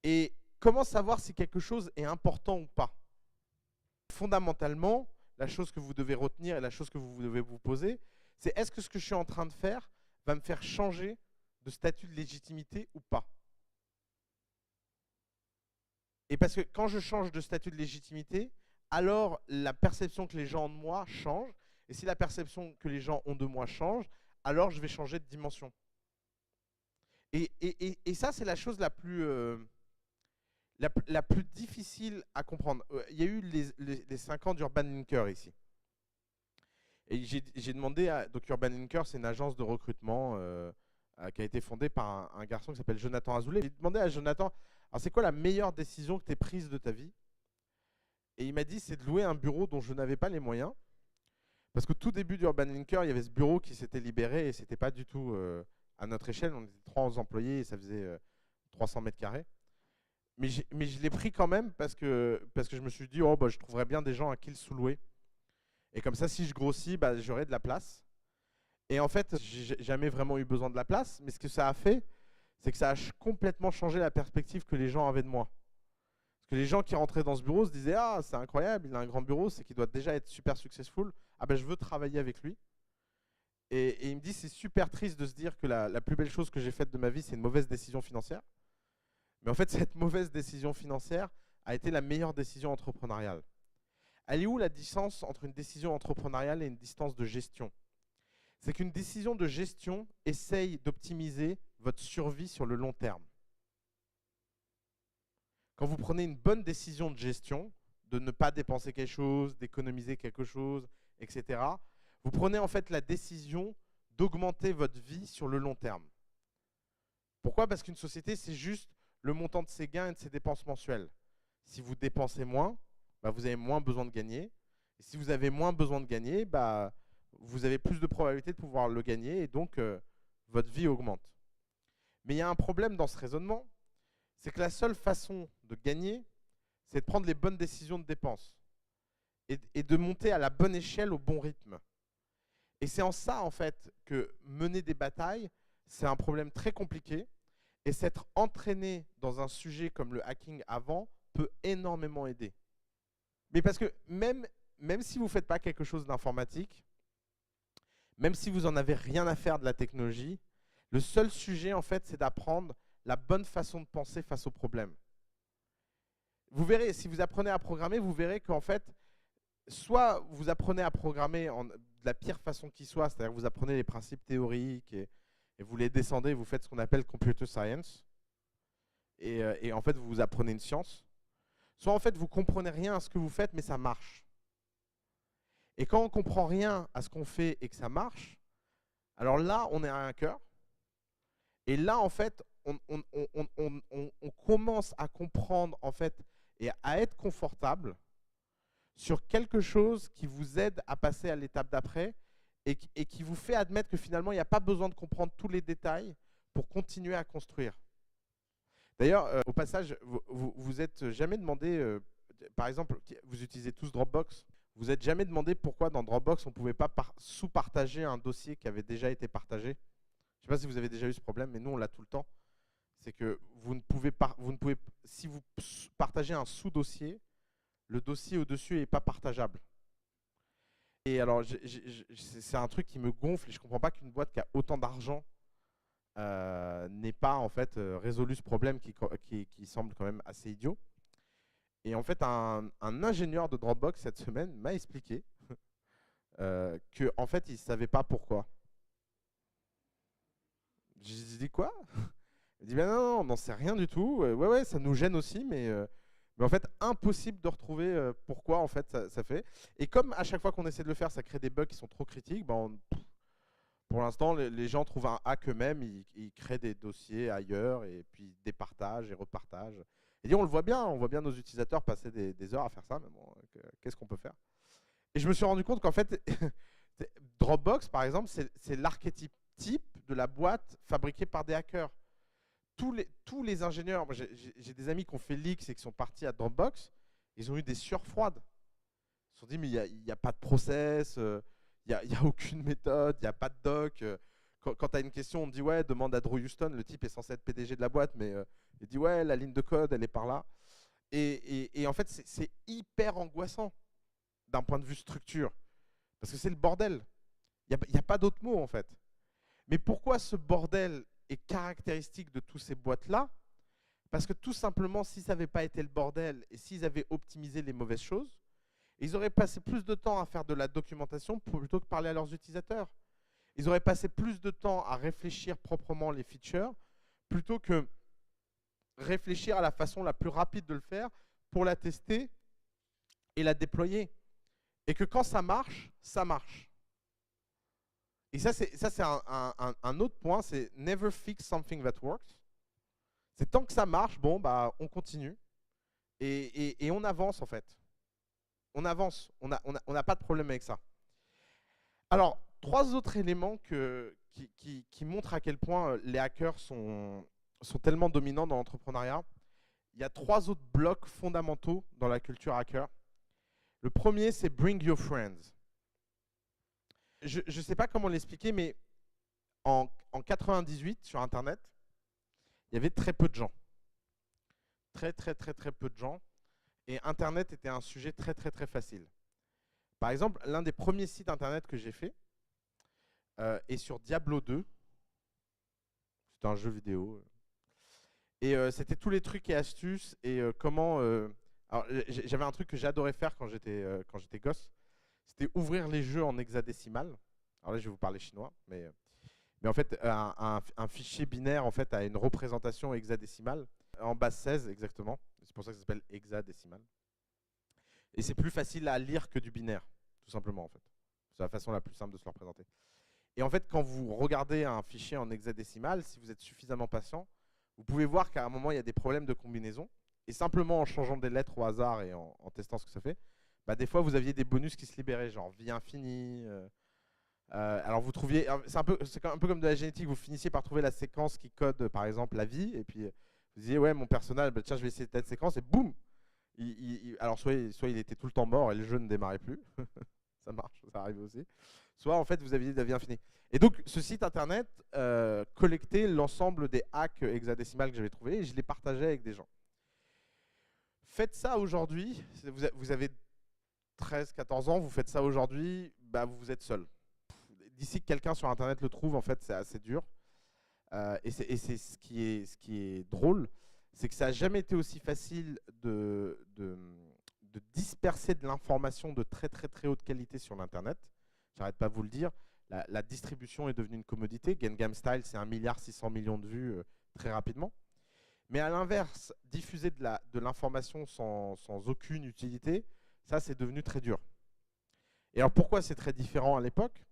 S1: Et comment savoir si quelque chose est important ou pas? Fondamentalement, la chose que vous devez retenir et la chose que vous devez vous poser, c'est est-ce que ce que je suis en train de faire va me faire changer de statut de légitimité ou pas? Et parce que quand je change de statut de légitimité, alors la perception que les gens ont de moi change. Et si la perception que les gens ont de moi change, alors je vais changer de dimension. Et ça, c'est la chose la plus difficile à comprendre. Il y a eu les 5 ans d'Urban Linker ici. Et j'ai demandé à... Donc Urban Linker, c'est une agence de recrutement qui a été fondée par un garçon qui s'appelle Jonathan Azoulay. J'ai demandé à Jonathan, alors c'est quoi la meilleure décision que tu aies prise de ta vie? Et il m'a dit, c'est de louer un bureau dont je n'avais pas les moyens. Parce que tout début d'Urban Linker, il y avait ce bureau qui s'était libéré et ce n'était pas du tout à notre échelle. On était 3 employés et ça faisait 300 mètres carrés. Mais je l'ai pris quand même parce que je me suis dit, oh, bah, je trouverais bien des gens à qui le sous-louer. Et comme ça, si je grossis, bah, j'aurai de la place. Et en fait, j'ai jamais vraiment eu besoin de la place. Mais ce que ça a fait, c'est que ça a complètement changé la perspective que les gens avaient de moi. Parce que les gens qui rentraient dans ce bureau se disaient « Ah, c'est incroyable, il a un grand bureau, c'est qu'il doit déjà être super successful. Ah ben, je veux travailler avec lui. » Et il me dit « C'est super triste de se dire que la plus belle chose que j'ai faite de ma vie, c'est une mauvaise décision financière. » Mais en fait, cette mauvaise décision financière a été la meilleure décision entrepreneuriale. Elle est où la distance entre une décision entrepreneuriale et une distance de gestion? C'est qu'une décision de gestion essaye d'optimiser votre survie sur le long terme. Quand vous prenez une bonne décision de gestion, de ne pas dépenser quelque chose, d'économiser quelque chose, etc., vous prenez en fait la décision d'augmenter votre vie sur le long terme. Pourquoi? Parce qu'une société, c'est juste le montant de ses gains et de ses dépenses mensuelles. Si vous dépensez moins, bah, vous avez moins besoin de gagner. Et si vous avez moins besoin de gagner, bah, vous avez plus de probabilité de pouvoir le gagner et donc votre vie augmente. Mais il y a un problème dans ce raisonnement, c'est que la seule façon de gagner, c'est de prendre les bonnes décisions de dépenses et de monter à la bonne échelle au bon rythme. Et c'est en ça, en fait, que mener des batailles, c'est un problème très compliqué. Et s'être entraîné dans un sujet comme le hacking avant peut énormément aider. Mais parce que même si vous ne faites pas quelque chose d'informatique, même si vous n'en avez rien à faire de la technologie, le seul sujet, en fait, c'est d'apprendre la bonne façon de penser face aux problèmes. Vous verrez, si vous apprenez à programmer, vous verrez qu'en fait, soit vous apprenez à programmer de la pire façon qui soit, c'est-à-dire que vous apprenez les principes théoriques et vous les descendez, vous faites ce qu'on appelle computer science, et en fait, vous apprenez une science. Soit en fait, vous comprenez rien à ce que vous faites, mais ça marche. Et quand on ne comprend rien à ce qu'on fait et que ça marche, alors là, on est un hacker. Et là, en fait, on commence à comprendre en fait et à être confortable sur quelque chose qui vous aide à passer à l'étape d'après et qui vous fait admettre que finalement, il n'y a pas besoin de comprendre tous les détails pour continuer à construire. D'ailleurs, au passage, vous êtes jamais demandé, par exemple, vous utilisez tous Dropbox, vous êtes jamais demandé pourquoi dans Dropbox, on ne pouvait pas sous-partager un dossier qui avait déjà été partagé. Je ne sais pas si vous avez déjà eu ce problème, mais nous, on l'a tout le temps. C'est que vous ne pouvez pas, si vous partagez un sous-dossier, le dossier au-dessus n'est pas partageable. Et alors, c'est un truc qui me gonfle et je ne comprends pas qu'une boîte qui a autant d'argent n'ait pas en fait résolu ce problème qui semble quand même assez idiot. Et en fait, un ingénieur de Dropbox cette semaine m'a expliqué que en fait, il ne savait pas pourquoi. J'ai dit quoi? Il dit ben non, on n'en sait rien du tout. Ouais, ça nous gêne aussi, mais en fait, impossible de retrouver pourquoi en fait ça fait. Et comme à chaque fois qu'on essaie de le faire, ça crée des bugs qui sont trop critiques, pour l'instant, les gens trouvent un hack eux-mêmes, ils créent des dossiers ailleurs et puis ils départagent et repartagent. Et on le voit bien nos utilisateurs passer des heures à faire ça, mais bon, qu'est-ce qu'on peut faire? Et je me suis rendu compte qu'en fait, Dropbox, par exemple, c'est l'archétype type de la boîte fabriquée par des hackers. Tous les ingénieurs, j'ai des amis qui ont fait leaks et qui sont partis à Dropbox, ils ont eu des sueurs froides. Ils se sont dit, mais il n'y a pas de process, il n'y a aucune méthode, il n'y a pas de doc. Quand tu as une question, on te dit, ouais, demande à Drew Houston, le type est censé être PDG de la boîte, mais il dit, ouais, la ligne de code, elle est par là. Et en fait, c'est hyper angoissant d'un point de vue structure, parce que c'est le bordel. Il n'y a pas d'autre mot, en fait. Mais pourquoi ce bordel est caractéristique de toutes ces boîtes-là? Parce que tout simplement, si ça n'avait pas été le bordel et s'ils avaient optimisé les mauvaises choses, ils auraient passé plus de temps à faire de la documentation plutôt que parler à leurs utilisateurs. Ils auraient passé plus de temps à réfléchir proprement les features plutôt que réfléchir à la façon la plus rapide de le faire pour la tester et la déployer. Et que quand ça marche, ça marche. Et ça, c'est un autre point, c'est never fix something that works. C'est tant que ça marche, bon, bah, on continue. Et on avance, en fait. On avance. On n'a pas de problème avec ça. Alors, 3 autres éléments qui montrent à quel point les hackers sont tellement dominants dans l'entrepreneuriat. Il y a 3 autres blocs fondamentaux dans la culture hacker. Le premier, c'est bring your friends. Je ne sais pas comment l'expliquer, mais en 98, sur Internet, il y avait très peu de gens. Très peu de gens. Et Internet était un sujet très facile. Par exemple, l'un des premiers sites Internet que j'ai fait est sur Diablo 2. C'était un jeu vidéo. Et c'était tous les trucs et astuces et comment... alors, j'avais un truc que j'adorais faire quand j'étais gosse. C'était ouvrir les jeux en hexadécimal. Alors là, je vais vous parler chinois, mais en fait, un fichier binaire en fait, a une représentation hexadécimale, en base 16 exactement. C'est pour ça que ça s'appelle hexadécimal. Et c'est plus facile à lire que du binaire, tout simplement en fait. C'est la façon la plus simple de se le représenter. Et en fait, quand vous regardez un fichier en hexadécimal, si vous êtes suffisamment patient, vous pouvez voir qu'à un moment, il y a des problèmes de combinaison. Et simplement en changeant des lettres au hasard et en testant ce que ça fait, bah, des fois, vous aviez des bonus qui se libéraient, genre vie infinie. Alors vous trouviez, c'est un peu comme de la génétique, vous finissiez par trouver la séquence qui code par exemple la vie, et puis vous disiez ouais mon personnage, bah, tiens je vais essayer cette séquence, et boum, alors soit il était tout le temps mort et le jeu ne démarrait plus, ça marche, ça arrive aussi, soit en fait vous aviez de la vie infinie. Et donc ce site internet collectait l'ensemble des hacks hexadécimales que j'avais trouvés et je les partageais avec des gens. Faites ça aujourd'hui, vous avez 13-14 ans, vous faites ça aujourd'hui, bah, vous êtes seul. D'ici que quelqu'un sur Internet le trouve, en fait, c'est assez dur. Et c'est ce qui est drôle, c'est que ça n'a jamais été aussi facile de disperser de l'information de très haute qualité sur l'Internet. J'arrête pas de vous le dire. La distribution est devenue une commodité. Gangnam Style, c'est 1,6 milliard de vues très rapidement. Mais à l'inverse, diffuser de l'information sans aucune utilité, ça, c'est devenu très dur. Et alors, pourquoi c'est très différent à l'époque?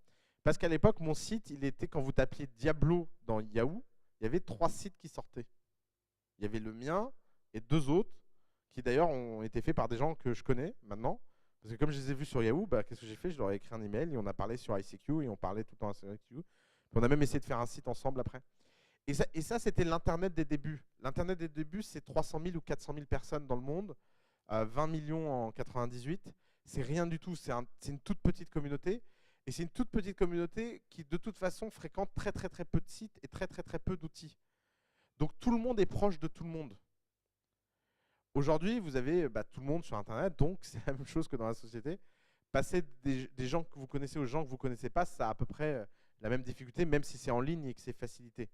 S1: Parce qu'à l'époque, mon site, il était, quand vous tapiez Diablo dans Yahoo, il y avait 3 sites qui sortaient. Il y avait le mien et 2 autres qui d'ailleurs ont été faits par des gens que je connais maintenant. Parce que comme je les ai vus sur Yahoo, bah, qu'est-ce que j'ai fait? Je leur ai écrit un email et on a parlé sur ICQ et on parlait tout le temps sur ICQ. Puis on a même essayé de faire un site ensemble après. Et ça c'était l'Internet des débuts. L'Internet des débuts, c'est 300 000 ou 400 000 personnes dans le monde, 20 millions en 98. C'est rien du tout, c'est une toute petite communauté. Et c'est une toute petite communauté qui, de toute façon, fréquente très très très peu de sites et très très très peu d'outils. Donc tout le monde est proche de tout le monde. Aujourd'hui, vous avez tout le monde sur Internet, donc c'est la même chose que dans la société. Passer des gens que vous connaissez aux gens que vous ne connaissez pas, ça a à peu près la même difficulté, même si c'est en ligne et que c'est facilité.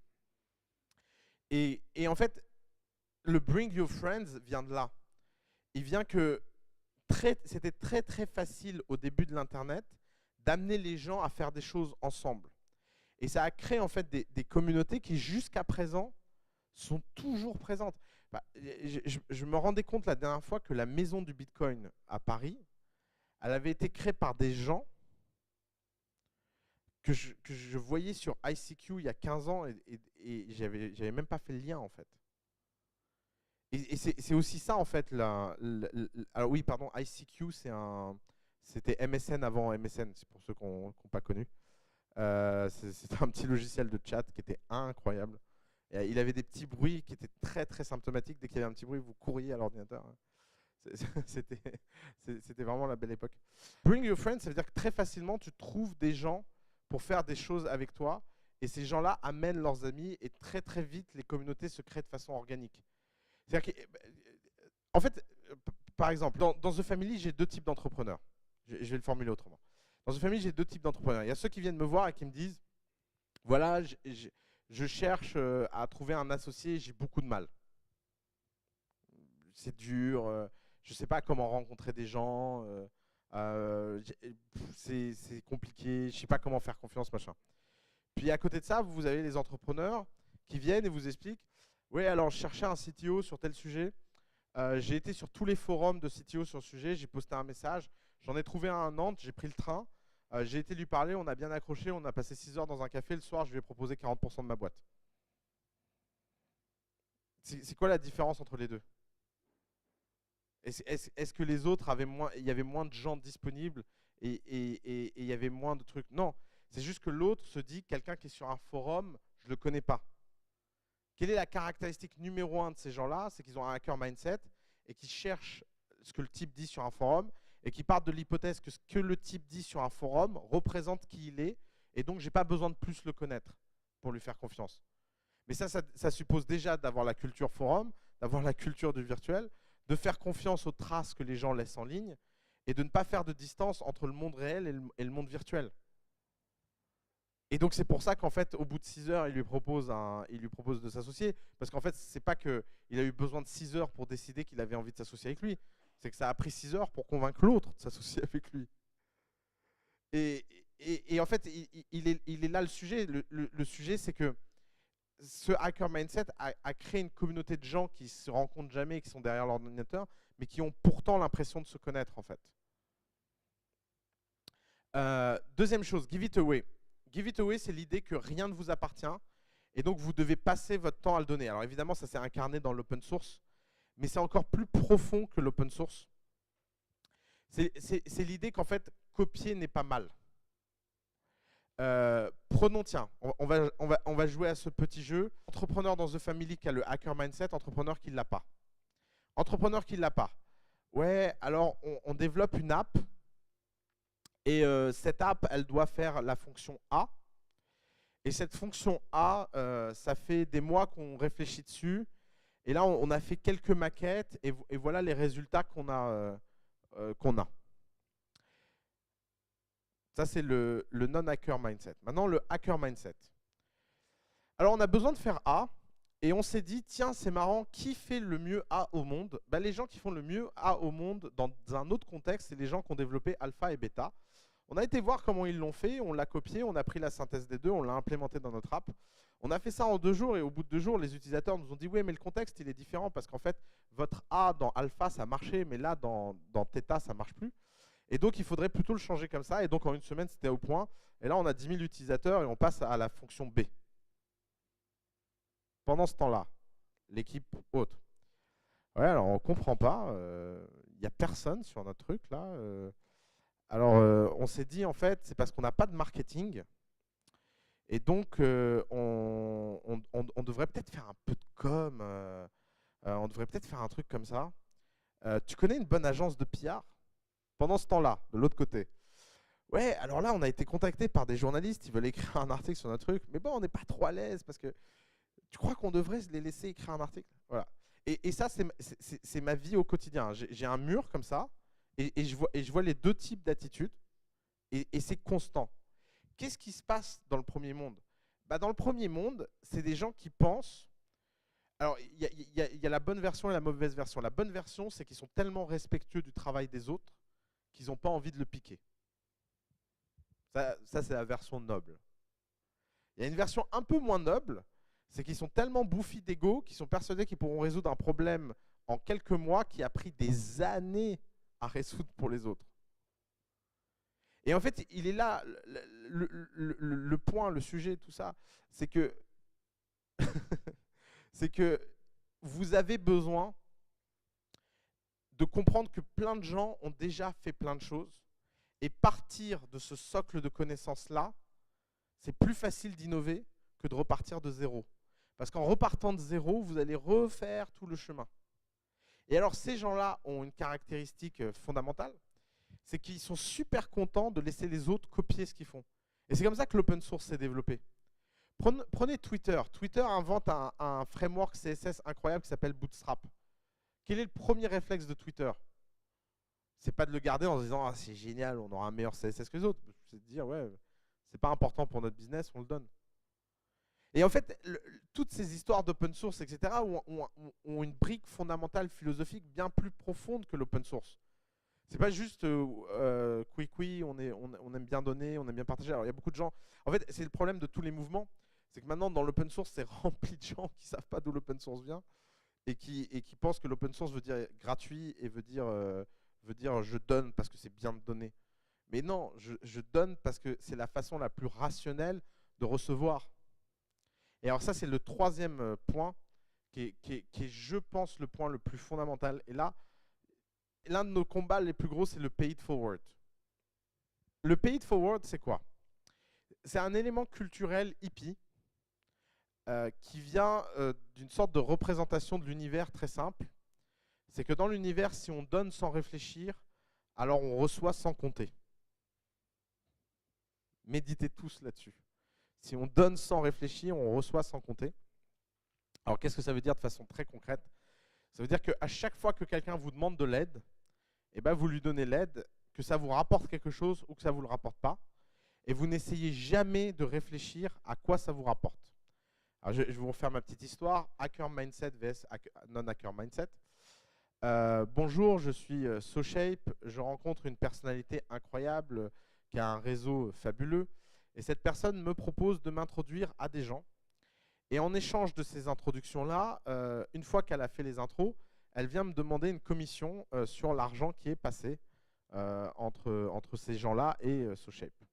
S1: Et en fait, le Bring Your Friends vient de là. Il vient que c'était très très facile au début de l'Internet d'amener les gens à faire des choses ensemble. Et ça a créé en fait des communautés qui jusqu'à présent sont toujours présentes. Je me rendais compte la dernière fois que la maison du Bitcoin à Paris, elle avait été créée par des gens que je voyais sur ICQ il y a 15 ans et j'avais même pas fait le lien en fait. Et c'est aussi ça en fait. Alors oui, pardon, ICQ c'était MSN avant MSN, c'est pour ceux qui n'ont pas connu. C'était un petit logiciel de chat qui était incroyable. Et il avait des petits bruits qui étaient très très symptomatiques. Dès qu'il y avait un petit bruit, vous couriez à l'ordinateur. C'était vraiment la belle époque. Bring your friends, ça veut dire que très facilement, tu trouves des gens pour faire des choses avec toi. Et ces gens-là amènent leurs amis et très très vite, les communautés se créent de façon organique. C'est-à-dire en fait, par exemple, dans The Family, j'ai deux types d'entrepreneurs. Je vais le formuler autrement. Dans The Family, j'ai deux types d'entrepreneurs. Il y a ceux qui viennent me voir et qui me disent, voilà, je cherche à trouver un associé, j'ai beaucoup de mal. C'est dur, je ne sais pas comment rencontrer des gens, c'est compliqué, je ne sais pas comment faire confiance, machin. Puis à côté de ça, vous avez les entrepreneurs qui viennent et vous expliquent, oui, alors je cherchais un CTO sur tel sujet, j'ai été sur tous les forums de CTO sur le sujet, j'ai posté un message, j'en ai trouvé un à Nantes, j'ai pris le train, j'ai été lui parler, on a bien accroché, on a passé 6 heures dans un café, le soir je lui ai proposé 40% de ma boîte. C'est quoi la différence entre les deux? Est-ce que les autres il y avait moins de gens disponibles et il y avait moins de trucs? Non, c'est juste que l'autre se dit, quelqu'un qui est sur un forum, je ne le connais pas. Quelle est la caractéristique numéro 1 de ces gens-là? C'est qu'ils ont un hacker mindset et qu'ils cherchent ce que le type dit sur un forum et qui partent de l'hypothèse que ce que le type dit sur un forum représente qui il est et donc je n'ai pas besoin de plus le connaître pour lui faire confiance. Mais ça suppose déjà d'avoir la culture forum, d'avoir la culture du virtuel, de faire confiance aux traces que les gens laissent en ligne et de ne pas faire de distance entre le monde réel et le monde virtuel. Et donc c'est pour ça qu'en fait, au bout de 6 heures, il lui propose de s'associer. Parce qu'en fait, c'est pas qu'il a eu besoin de 6 heures pour décider qu'il avait envie de s'associer avec lui. C'est que ça a pris 6 heures pour convaincre l'autre de s'associer avec lui. Et en fait, il est là le sujet. Le sujet, c'est que ce hacker mindset a créé une communauté de gens qui se rencontrent jamais, qui sont derrière l'ordinateur, mais qui ont pourtant l'impression de se connaître en fait. Deuxième chose, give it away. Give it away, c'est l'idée que rien ne vous appartient et donc vous devez passer votre temps à le donner. Alors évidemment, ça s'est incarné dans l'open source, mais c'est encore plus profond que l'open source. C'est l'idée qu'en fait, copier n'est pas mal. Prenons, tiens, on va jouer à ce petit jeu. Entrepreneur dans The Family qui a le hacker mindset, entrepreneur qui ne l'a pas. Entrepreneur qui ne l'a pas. Ouais, alors on développe une app et cette app, elle doit faire la fonction A. Et cette fonction A, ça fait des mois qu'on réfléchit dessus. Et là, on a fait quelques maquettes et voilà les résultats qu'on a. Ça, c'est le non-hacker mindset. Maintenant, le hacker mindset. Alors, on a besoin de faire A, et on s'est dit, tiens, c'est marrant, qui fait le mieux A au monde? Les gens qui font le mieux A au monde, dans un autre contexte, c'est les gens qui ont développé alpha et bêta. On a été voir comment ils l'ont fait, on l'a copié, on a pris la synthèse des deux, on l'a implémenté dans notre app. On a fait ça en 2 jours, et au bout de 2 jours, les utilisateurs nous ont dit, oui, mais le contexte, il est différent, parce qu'en fait, votre A dans alpha, ça marchait, mais là, dans theta, ça ne marche plus. Et donc, il faudrait plutôt le changer comme ça. Et donc, en 1 semaine, c'était au point. Et là, on a 10 000 utilisateurs et on passe à la fonction B. Pendant ce temps-là, l'équipe haute. Ouais, alors on comprend pas. Il n'y a personne sur notre truc là. Alors on s'est dit en fait, c'est parce qu'on n'a pas de marketing. Et donc on devrait peut-être faire un peu de com. On devrait peut-être faire un truc comme ça. Tu connais une bonne agence de PR? Pendant ce temps-là, de l'autre côté. Ouais, alors là, on a été contacté par des journalistes, ils veulent écrire un article sur notre truc, mais bon, on n'est pas trop à l'aise parce que tu crois qu'on devrait les laisser écrire un article? Voilà. Et ça, c'est ma vie au quotidien. J'ai un mur comme ça, et je vois les deux types d'attitudes, et c'est constant. Qu'est-ce qui se passe dans le premier monde? Bah, dans le premier monde, c'est des gens qui pensent. Alors, il y a la bonne version et la mauvaise version. La bonne version, c'est qu'ils sont tellement respectueux du travail des autres qu'ils n'ont pas envie de le piquer. Ça c'est la version noble. Il y a une version un peu moins noble, c'est qu'ils sont tellement bouffis d'ego qu'ils sont persuadés qu'ils pourront résoudre un problème en quelques mois qui a pris des années à résoudre pour les autres. Et en fait, il est là, le point, le sujet, tout ça, c'est que, c'est que vous avez besoin de comprendre que plein de gens ont déjà fait plein de choses, et partir de ce socle de connaissances-là, c'est plus facile d'innover que de repartir de zéro. Parce qu'en repartant de zéro, vous allez refaire tout le chemin. Et alors ces gens-là ont une caractéristique fondamentale, c'est qu'ils sont super contents de laisser les autres copier ce qu'ils font. Et c'est comme ça que l'open source s'est développé. Prenez Twitter. Twitter invente un framework CSS incroyable qui s'appelle Bootstrap. Quel est le premier réflexe de Twitter? C'est pas de le garder en se disant ah, c'est génial, on aura un meilleur CSS que les autres. C'est de dire ouais, c'est pas important pour notre business, on le donne. Et en fait, toutes ces histoires d'open source, etc., ont une brique fondamentale philosophique bien plus profonde que l'open source. C'est pas juste oui, on aime bien donner, on aime bien partager. Alors il y a beaucoup de gens. En fait, c'est le problème de tous les mouvements, c'est que maintenant dans l'open source, c'est rempli de gens qui savent pas d'où l'open source vient et qui pensent que l'open source veut dire gratuit et veut dire je donne parce que c'est bien de donner. Mais non, je donne parce que c'est la façon la plus rationnelle de recevoir. Et alors ça, c'est le troisième point qui est, je pense, le point le plus fondamental. Et là, l'un de nos combats les plus gros, c'est le pay it forward. Le pay it forward, c'est quoi? C'est un élément culturel hippie qui vient d'une sorte de représentation de l'univers très simple. C'est que dans l'univers, si on donne sans réfléchir, alors on reçoit sans compter. Méditez tous là-dessus. Si on donne sans réfléchir, on reçoit sans compter. Alors qu'est-ce que ça veut dire de façon très concrète? Ça veut dire qu'à chaque fois que quelqu'un vous demande de l'aide, eh ben vous lui donnez l'aide, que ça vous rapporte quelque chose ou que ça ne vous le rapporte pas. Et vous n'essayez jamais de réfléchir à quoi ça vous rapporte. Alors je vais vous refaire ma petite histoire. Hacker Mindset vs non-hacker mindset. Bonjour, je suis SoShape. Je rencontre une personnalité incroyable qui a un réseau fabuleux. Et cette personne me propose de m'introduire à des gens. Et en échange de ces introductions-là, une fois qu'elle a fait les intros, elle vient me demander une commission sur l'argent qui est passé entre ces gens-là et SoShape.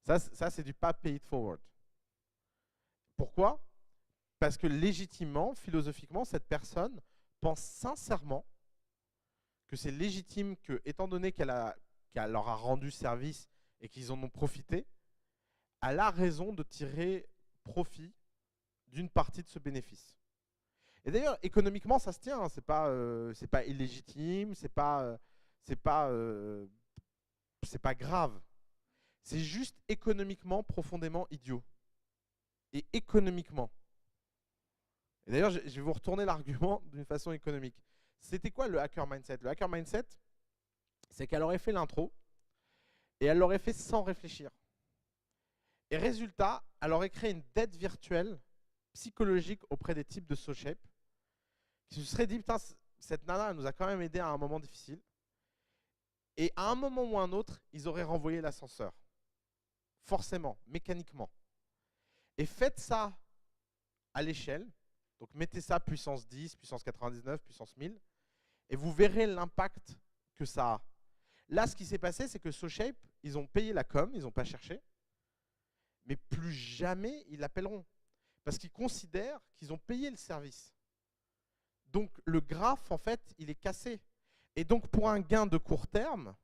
S1: Ça c'est du pas pay it forward. Pourquoi? Parce que légitimement, philosophiquement, cette personne pense sincèrement que c'est légitime que, étant donné qu'elle leur a rendu service et qu'ils en ont profité, elle a raison de tirer profit d'une partie de ce bénéfice. Et d'ailleurs, économiquement, ça se tient. Hein, c'est pas illégitime, c'est pas grave. C'est juste économiquement profondément idiot. Et économiquement. Et d'ailleurs, je vais vous retourner l'argument d'une façon économique. C'était quoi le hacker mindset? Le hacker mindset, c'est qu'elle aurait fait l'intro et elle l'aurait fait sans réfléchir. Et résultat, elle aurait créé une dette virtuelle psychologique auprès des types de SoShape qui se seraient dit, putain, cette nana, elle nous a quand même aidé à un moment difficile. Et à un moment ou un autre, ils auraient renvoyé l'ascenseur. Forcément, mécaniquement. Et faites ça à l'échelle. Donc mettez ça puissance 10, puissance 99, puissance 1000. Et vous verrez l'impact que ça a. Là, ce qui s'est passé, c'est que SoShape, ils ont payé la com, ils n'ont pas cherché. Mais plus jamais ils l'appelleront. Parce qu'ils considèrent qu'ils ont payé le service. Donc le graphe, en fait, il est cassé. Et donc pour un gain de court terme,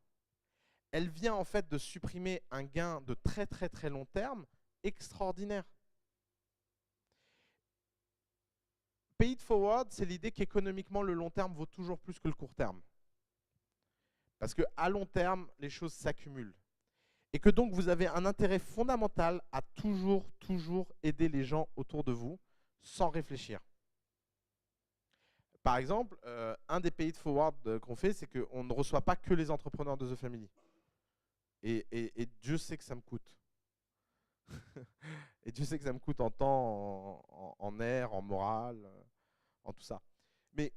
S1: elle vient en fait de supprimer un gain de très très très long terme extraordinaire. Pay it forward, c'est l'idée qu'économiquement, le long terme vaut toujours plus que le court terme. Parce qu'à long terme, les choses s'accumulent. Et que donc, vous avez un intérêt fondamental à toujours aider les gens autour de vous sans réfléchir. Par exemple, un des pay it forward qu'on fait, c'est qu'on ne reçoit pas que les entrepreneurs de The Family. Et Dieu sait que ça me coûte. Et Dieu sait que ça me coûte en temps, en air, en morale, en tout ça. Mais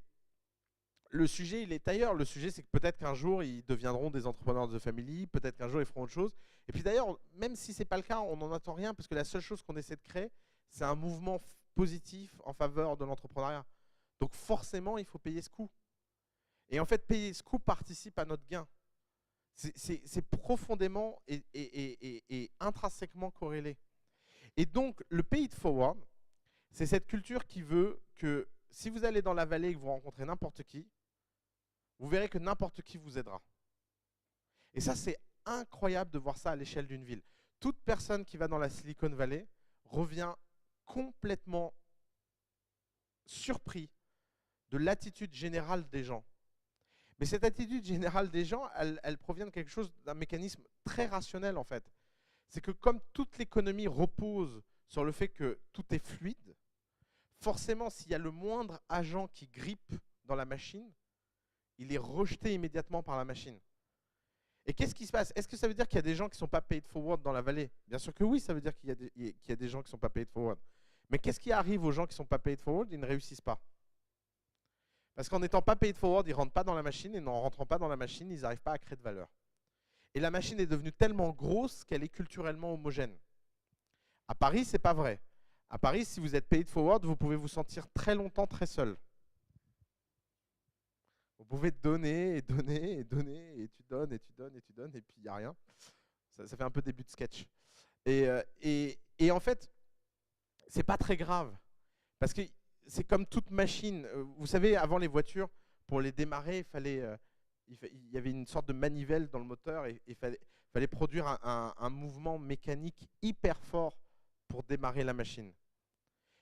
S1: le sujet, il est ailleurs. Le sujet, c'est que peut-être qu'un jour, ils deviendront des entrepreneurs de The Family, peut-être qu'un jour, ils feront autre chose. Et puis d'ailleurs, même si ce n'est pas le cas, on n'en attend rien, parce que la seule chose qu'on essaie de créer, c'est un mouvement positif en faveur de l'entrepreneuriat. Donc forcément, il faut payer ce coût. Et en fait, payer ce coût participe à notre gain. C'est profondément et intrinsèquement corrélé. Et donc, le pay it forward, c'est cette culture qui veut que si vous allez dans la vallée et que vous rencontrez n'importe qui, vous verrez que n'importe qui vous aidera. Et ça, c'est incroyable de voir ça à l'échelle d'une ville. Toute personne qui va dans la Silicon Valley revient complètement surpris de l'attitude générale des gens. Mais cette attitude générale des gens, elle provient de quelque chose, d'un mécanisme très rationnel en fait. C'est que comme toute l'économie repose sur le fait que tout est fluide, forcément s'il y a le moindre agent qui grippe dans la machine, il est rejeté immédiatement par la machine. Et qu'est-ce qui se passe? Est-ce que ça veut dire qu'il y a des gens qui ne sont pas paid forward dans la vallée? Bien sûr que oui, ça veut dire qu'il y a des gens qui ne sont pas paid forward. Mais qu'est-ce qui arrive aux gens qui ne sont pas paid forward? Ils ne réussissent pas. Parce qu'en n'étant pas paid forward, ils ne rentrent pas dans la machine, et n'en rentrant pas dans la machine, ils n'arrivent pas à créer de valeur. Et la machine est devenue tellement grosse qu'elle est culturellement homogène. À Paris, ce n'est pas vrai. À Paris, si vous êtes paid forward, vous pouvez vous sentir très longtemps très seul. Vous pouvez donner et donner et donner, et tu donnes et tu donnes et tu donnes, et puis il n'y a rien. Ça fait un peu début de sketch. Et en fait, c'est pas très grave. Parce que c'est comme toute machine. Vous savez, avant les voitures, pour les démarrer, il y avait une sorte de manivelle dans le moteur et il fallait produire un mouvement mécanique hyper fort pour démarrer la machine.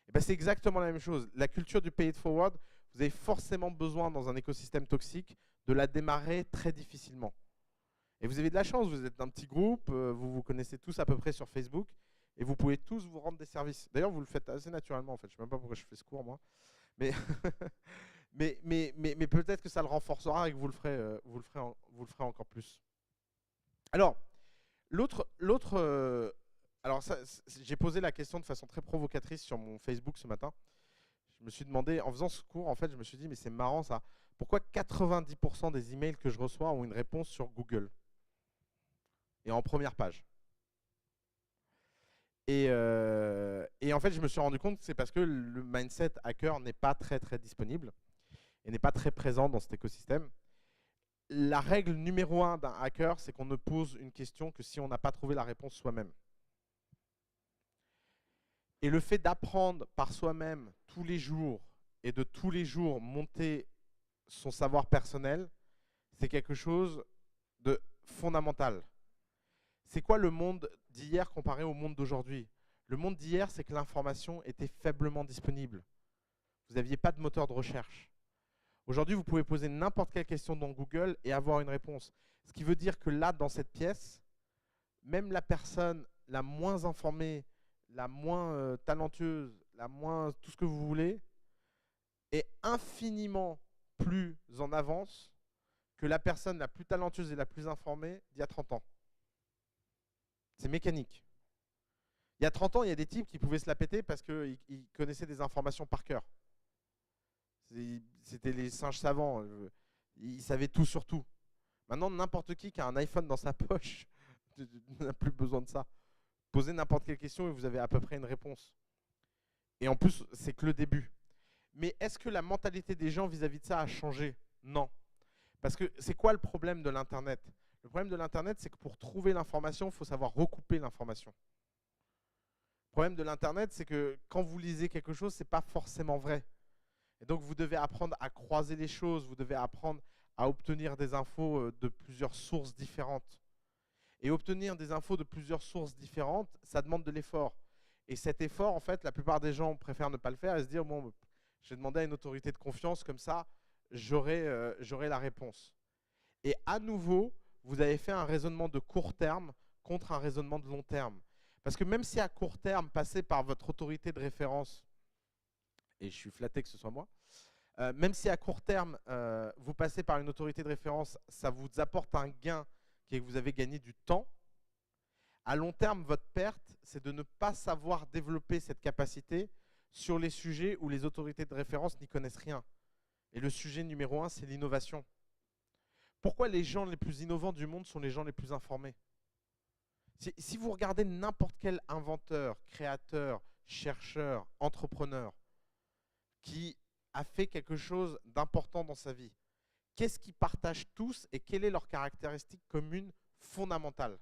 S1: Et ben, c'est exactement la même chose. La culture du pay it forward, vous avez forcément besoin dans un écosystème toxique de la démarrer très difficilement. Et vous avez de la chance, vous êtes un petit groupe, vous vous connaissez tous à peu près sur Facebook, et vous pouvez tous vous rendre des services. D'ailleurs, vous le faites assez naturellement, en fait. Je ne sais même pas pourquoi je fais ce cours, moi. Mais, mais peut-être que ça le renforcera et que vous le ferez encore plus. Alors, alors j'ai posé la question de façon très provocatrice sur mon Facebook ce matin. Je me suis demandé, en faisant ce cours, en fait, je me suis dit, mais c'est marrant ça. Pourquoi 90% des emails que je reçois ont une réponse sur Google et en première page? Et en fait, je me suis rendu compte que c'est parce que le mindset hacker n'est pas très disponible et n'est pas très présent dans cet écosystème. La règle numéro 1 d'un hacker, c'est qu'on ne pose une question que si on n'a pas trouvé la réponse soi-même. Et le fait d'apprendre par soi-même tous les jours et de tous les jours monter son savoir personnel, c'est quelque chose de fondamental. C'est quoi le monde d'hier comparé au monde d'aujourd'hui? Le monde d'hier, c'est que l'information était faiblement disponible. Vous n'aviez pas de moteur de recherche. Aujourd'hui, vous pouvez poser n'importe quelle question dans Google et avoir une réponse. Ce qui veut dire que là, dans cette pièce, même la personne la moins informée, la moins talentueuse, la moins tout ce que vous voulez, est infiniment plus en avance que la personne la plus talentueuse et la plus informée d'il y a 30 ans. C'est mécanique. Il y a 30 ans, il y a des types qui pouvaient se la péter parce qu'ils connaissaient des informations par cœur. C'était les singes savants. Ils savaient tout sur tout. Maintenant, n'importe qui a un iPhone dans sa poche n'a plus besoin de ça. Posez n'importe quelle question et vous avez à peu près une réponse. Et en plus, c'est que le début. Mais est-ce que la mentalité des gens vis-à-vis de ça a changé? Non. Parce que c'est quoi le problème de l'Internet? Le problème de l'Internet, c'est que pour trouver l'information, il faut savoir recouper l'information. Le problème de l'Internet, c'est que quand vous lisez quelque chose, ce n'est pas forcément vrai. Et donc, vous devez apprendre à croiser les choses, vous devez apprendre à obtenir des infos de plusieurs sources différentes. Et obtenir des infos de plusieurs sources différentes, ça demande de l'effort. Et cet effort, en fait, la plupart des gens préfèrent ne pas le faire et se dire, bon, je vais demander à une autorité de confiance, comme ça, j'aurai la réponse. Et à nouveau, vous avez fait un raisonnement de court terme contre un raisonnement de long terme. Parce que même si à court terme, passer par votre autorité de référence, et je suis flatté que ce soit moi, même si à court terme, vous passez par une autorité de référence, ça vous apporte un gain qui est que vous avez gagné du temps, à long terme, votre perte, c'est de ne pas savoir développer cette capacité sur les sujets où les autorités de référence n'y connaissent rien. Et le sujet numéro 1, c'est l'innovation. Pourquoi les gens les plus innovants du monde sont les gens les plus informés? Si vous regardez n'importe quel inventeur, créateur, chercheur, entrepreneur qui a fait quelque chose d'important dans sa vie, qu'est-ce qu'ils partagent tous et quelle est leur caractéristique commune fondamentale?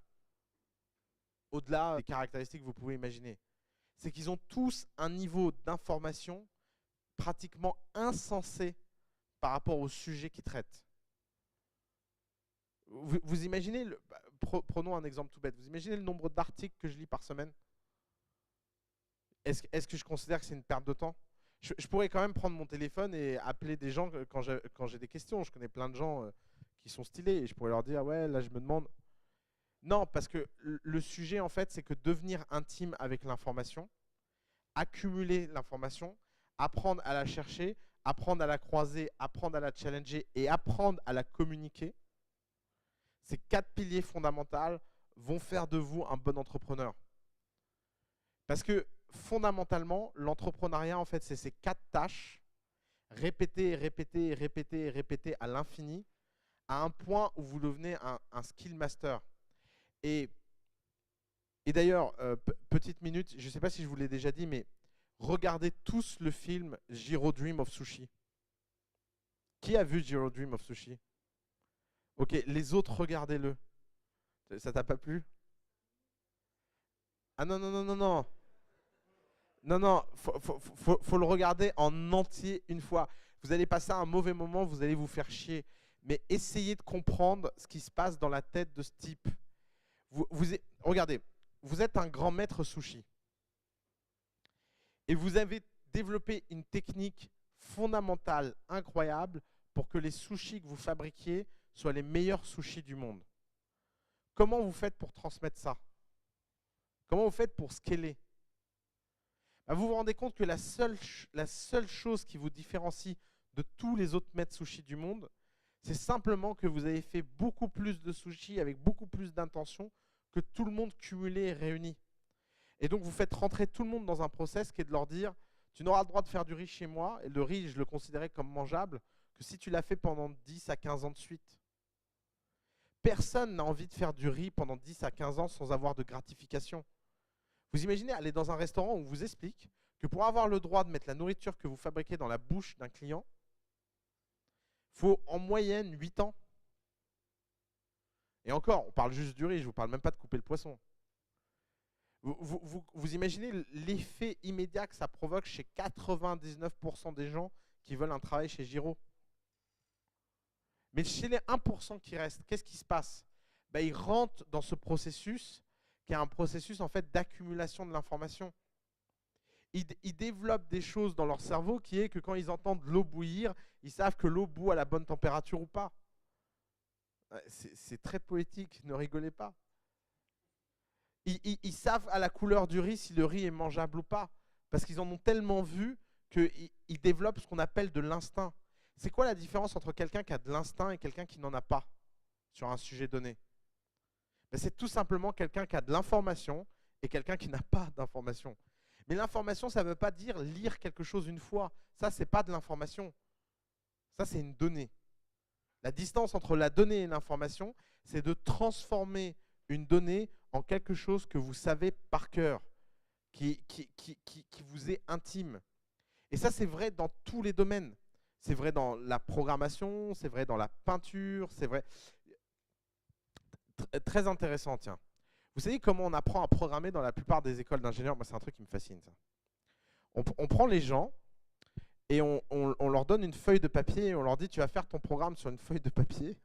S1: Au-delà des caractéristiques que vous pouvez imaginer, c'est qu'ils ont tous un niveau d'information pratiquement insensé par rapport au sujet qu'ils traitent. Vous imaginez, prenons un exemple tout bête, vous imaginez le nombre d'articles que je lis par semaine? Est-ce que je considère que c'est une perte de temps? Je pourrais quand même prendre mon téléphone et appeler des gens quand j'ai des questions. Je connais plein de gens qui sont stylés et je pourrais leur dire, ouais, là je me demande. Non, parce que le sujet, en fait, c'est que devenir intime avec l'information, accumuler l'information, apprendre à la chercher, apprendre à la croiser, apprendre à la challenger et apprendre à la communiquer, ces 4 piliers fondamentaux vont faire de vous un bon entrepreneur. Parce que fondamentalement, l'entrepreneuriat, en fait, c'est ces 4 tâches, répétées, répétées, répétées, répétées à l'infini, à un point où vous devenez un skill master. Et d'ailleurs, petite minute, je ne sais pas si je vous l'ai déjà dit, mais regardez tous le film Jiro Dream of Sushi. Qui a vu Jiro Dream of Sushi? Ok, les autres, regardez-le. Ça t'a pas plu? Ah non, non, non, non, non. Non, non, faut le regarder en entier une fois. Vous allez passer un mauvais moment, vous allez vous faire chier. Mais essayez de comprendre ce qui se passe dans la tête de ce type. Regardez, vous êtes un grand maître sushi. Et vous avez développé une technique fondamentale, incroyable, pour que les sushis que vous fabriquiez soient les meilleurs sushis du monde. Comment vous faites pour transmettre ça? Comment vous faites pour scaler? Vous vous rendez compte que la seule chose qui vous différencie de tous les autres maîtres sushis du monde, c'est simplement que vous avez fait beaucoup plus de sushis avec beaucoup plus d'intention que tout le monde cumulé et réuni. Et donc, vous faites rentrer tout le monde dans un process qui est de leur dire « Tu n'auras le droit de faire du riz chez moi. » Et le riz, je le considérais comme mangeable, que si tu l'as fait pendant 10 à 15 ans de suite. Personne n'a envie de faire du riz pendant 10 à 15 ans sans avoir de gratification. Vous imaginez aller dans un restaurant où on vous explique que pour avoir le droit de mettre la nourriture que vous fabriquez dans la bouche d'un client, il faut en moyenne 8 ans. Et encore, on parle juste du riz, je ne vous parle même pas de couper le poisson. Vous imaginez l'effet immédiat que ça provoque chez 99% des gens qui veulent un travail chez Jiro. Mais chez les 1% qui restent, qu'est-ce qui se passe? Ils rentrent dans ce processus qui est un processus en fait d'accumulation de l'information. Ils développent des choses dans leur cerveau qui est que quand ils entendent l'eau bouillir, ils savent que l'eau bout à la bonne température ou pas. C'est très poétique, ne rigolez pas. Ils savent à la couleur du riz si le riz est mangeable ou pas. Parce qu'ils en ont tellement vu qu'ils développent ce qu'on appelle de l'instinct. C'est quoi la différence entre quelqu'un qui a de l'instinct et quelqu'un qui n'en a pas sur un sujet donné? C'est tout simplement quelqu'un qui a de l'information et quelqu'un qui n'a pas d'information. Mais l'information, ça ne veut pas dire lire quelque chose une fois. Ça, ce n'est pas de l'information. Ça, c'est une donnée. La distance entre la donnée et l'information, c'est de transformer une donnée en quelque chose que vous savez par cœur, qui vous est intime. Et ça, c'est vrai dans tous les domaines. C'est vrai dans la programmation, c'est vrai dans la peinture, c'est vrai... Très intéressant, tiens. Vous savez comment on apprend à programmer dans la plupart des écoles d'ingénieurs? Moi, c'est un truc qui me fascine, ça. On prend les gens Et on leur donne une feuille de papier et on leur dit tu vas faire ton programme sur une feuille de papier.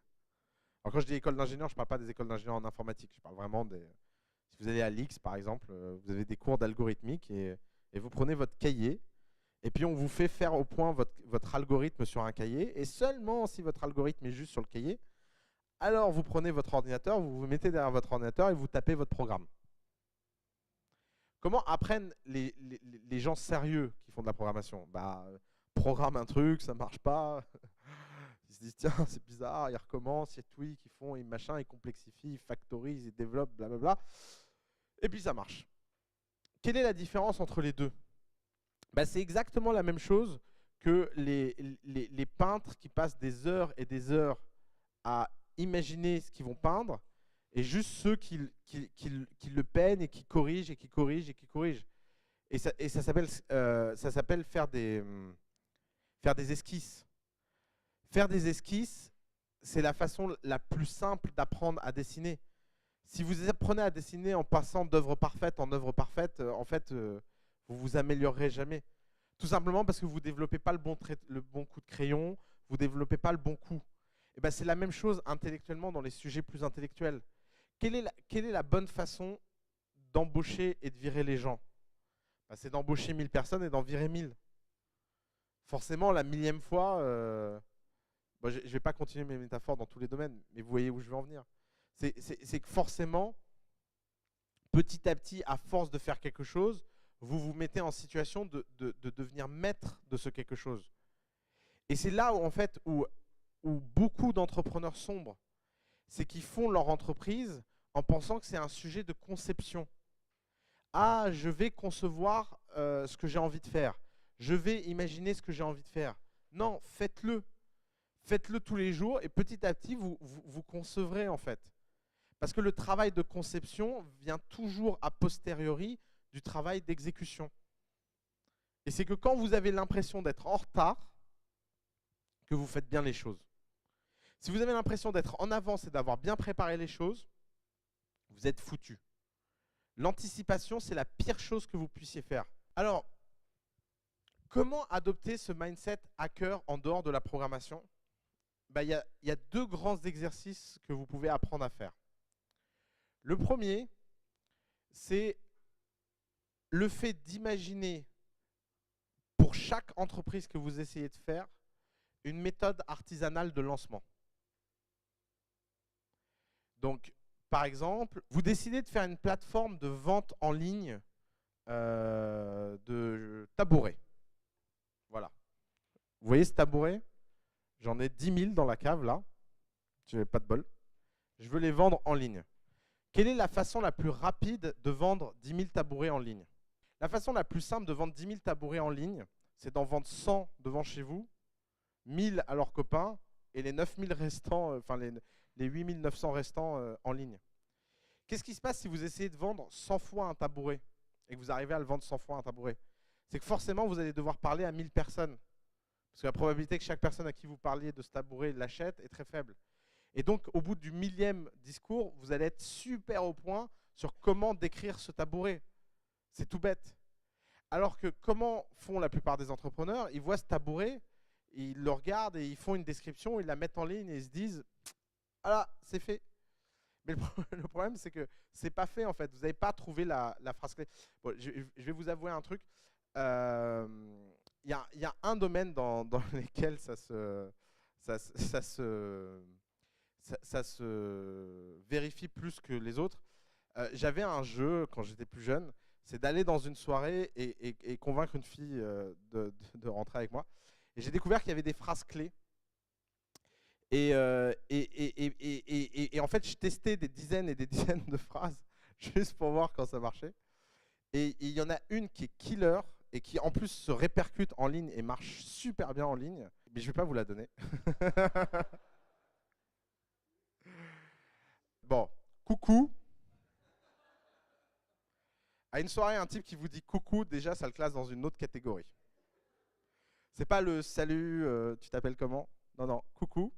S1: Alors quand je dis école d'ingénieur, je ne parle pas des écoles d'ingénieur en informatique, je parle vraiment des... Si vous allez à l'X par exemple, vous avez des cours d'algorithmique et vous prenez votre cahier et puis on vous fait faire au point votre algorithme sur un cahier et seulement si votre algorithme est juste sur le cahier, alors vous prenez votre ordinateur, vous vous mettez derrière votre ordinateur et vous tapez votre programme. Comment apprennent les gens sérieux qui font de la programmation? Bah, programme un truc, ça marche pas. Ils se disent tiens, c'est bizarre, ils recommencent, ils tweak, ils font, ils machin, ils complexifient, ils factorisent, ils développent, blablabla. Et puis ça marche. Quelle est la différence entre les deux? Bah, c'est exactement la même chose que les peintres qui passent des heures et des heures à imaginer ce qu'ils vont peindre et juste ceux qui le peignent et qui corrigent et qui corrigent et qui corrigent. Et ça s'appelle faire des esquisses. Faire des esquisses, c'est la façon la plus simple d'apprendre à dessiner. Si vous apprenez à dessiner en passant d'œuvre parfaite en œuvre parfaite, en fait, vous vous améliorerez jamais. Tout simplement parce que vous ne développez pas le bon coup de crayon, vous ne développez pas le bon coup. Et ben, c'est la même chose intellectuellement dans les sujets plus intellectuels. Quelle est la bonne façon d'embaucher et de virer les gens? Ben, c'est d'embaucher 1000 personnes et d'en virer 1000. Forcément, la millième fois, bon, je ne vais pas continuer mes métaphores dans tous les domaines, mais vous voyez où je veux en venir. C'est que forcément, petit à petit, à force de faire quelque chose, vous vous mettez en situation de devenir maître de ce quelque chose. Et c'est là où, en fait, où beaucoup d'entrepreneurs sombrent. C'est qu'ils font leur entreprise en pensant que c'est un sujet de conception. Ah, je vais concevoir ce que j'ai envie de faire. Je vais imaginer ce que j'ai envie de faire. Non, faites-le. Faites-le tous les jours et petit à petit, vous concevrez en fait. Parce que le travail de conception vient toujours a posteriori du travail d'exécution. Et c'est que quand vous avez l'impression d'être en retard, que vous faites bien les choses. Si vous avez l'impression d'être en avance et d'avoir bien préparé les choses, vous êtes foutu. L'anticipation, c'est la pire chose que vous puissiez faire. Alors, comment adopter ce mindset hacker en dehors de la programmation? Bah, y a deux grands exercices que vous pouvez apprendre à faire. Le premier, c'est le fait d'imaginer pour chaque entreprise que vous essayez de faire une méthode artisanale de lancement. Donc, par exemple, vous décidez de faire une plateforme de vente en ligne de tabourets. Voilà. Vous voyez ce tabouret? J'en ai 10 000 dans la cave là. Je n'ai pas de bol. Je veux les vendre en ligne. Quelle est la façon la plus rapide de vendre 10 000 tabourets en ligne? La façon la plus simple de vendre 10 000 tabourets en ligne, c'est d'en vendre 100 devant chez vous, 1000 à leurs copains et les 9000 restants, enfin les 8900 restants en ligne. Qu'est-ce qui se passe si vous essayez de vendre 100 fois un tabouret et que vous arrivez à le vendre 100 fois un tabouret? C'est que forcément, vous allez devoir parler à 1000 personnes. Parce que la probabilité que chaque personne à qui vous parliez de ce tabouret l'achète est très faible. Et donc, au bout du 1000e discours, vous allez être super au point sur comment décrire ce tabouret. C'est tout bête. Alors que comment font la plupart des entrepreneurs? Ils voient ce tabouret, ils le regardent et ils font une description, ils la mettent en ligne et ils se disent « Ah là, c'est fait ». Mais le problème, c'est que c'est pas fait en fait. Vous n'avez pas trouvé la phrase clé. Bon, je vais vous avouer un truc. Il y a un domaine dans lequel ça se vérifie plus que les autres. J'avais un jeu quand j'étais plus jeune, c'est d'aller dans une soirée et convaincre une fille de rentrer avec moi. Et j'ai découvert qu'il y avait des phrases clés. Et en fait, je testais des dizaines et des dizaines de phrases juste pour voir quand ça marchait. Et il y en a une qui est killer et qui en plus se répercute en ligne et marche super bien en ligne. Mais je ne vais pas vous la donner. Bon, coucou. À une soirée, un type qui vous dit coucou, déjà, ça le classe dans une autre catégorie. C'est pas le salut, tu t'appelles comment? Non, non, coucou.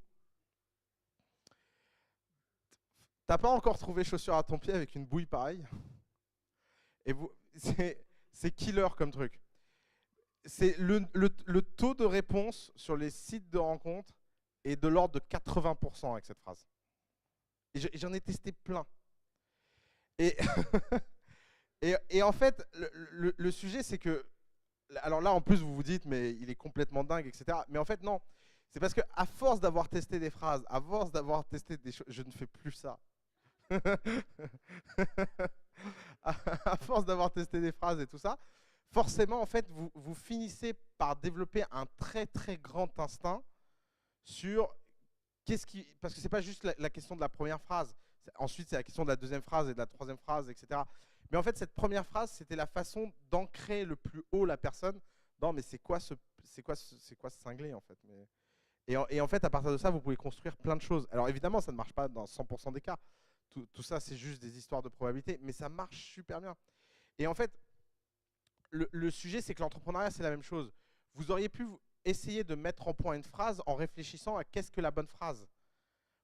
S1: T'as pas encore trouvé chaussure à ton pied avec une bouille pareille? Et c'est killer comme truc. c'est le taux de réponse sur les sites de rencontres est de l'ordre de 80% avec cette phrase. Et j'en ai testé plein. Et, et en fait, le sujet, c'est que... Alors là, en plus, vous vous dites, mais il est complètement dingue, etc. Mais en fait, non. C'est parce qu'à force d'avoir testé des phrases, à force d'avoir testé des choses, je ne fais plus ça. À force d'avoir testé des phrases et tout ça, forcément, en fait, vous finissez par développer un très, très grand instinct sur qu'est-ce qui... Parce que c'est pas juste la question de la première phrase. Ensuite, c'est la question de la deuxième phrase et de la troisième phrase, etc. Mais en fait, cette première phrase, c'était la façon d'ancrer le plus haut la personne dans mais c'est quoi ce cinglé, en fait. Et en fait, à partir de ça, vous pouvez construire plein de choses. Alors évidemment, ça ne marche pas dans 100% des cas. Tout ça, c'est juste des histoires de probabilité, mais ça marche super bien. Et en fait, le sujet, c'est que l'entrepreneuriat, c'est la même chose. Vous auriez pu essayer de mettre en point une phrase en réfléchissant à qu'est-ce que la bonne phrase.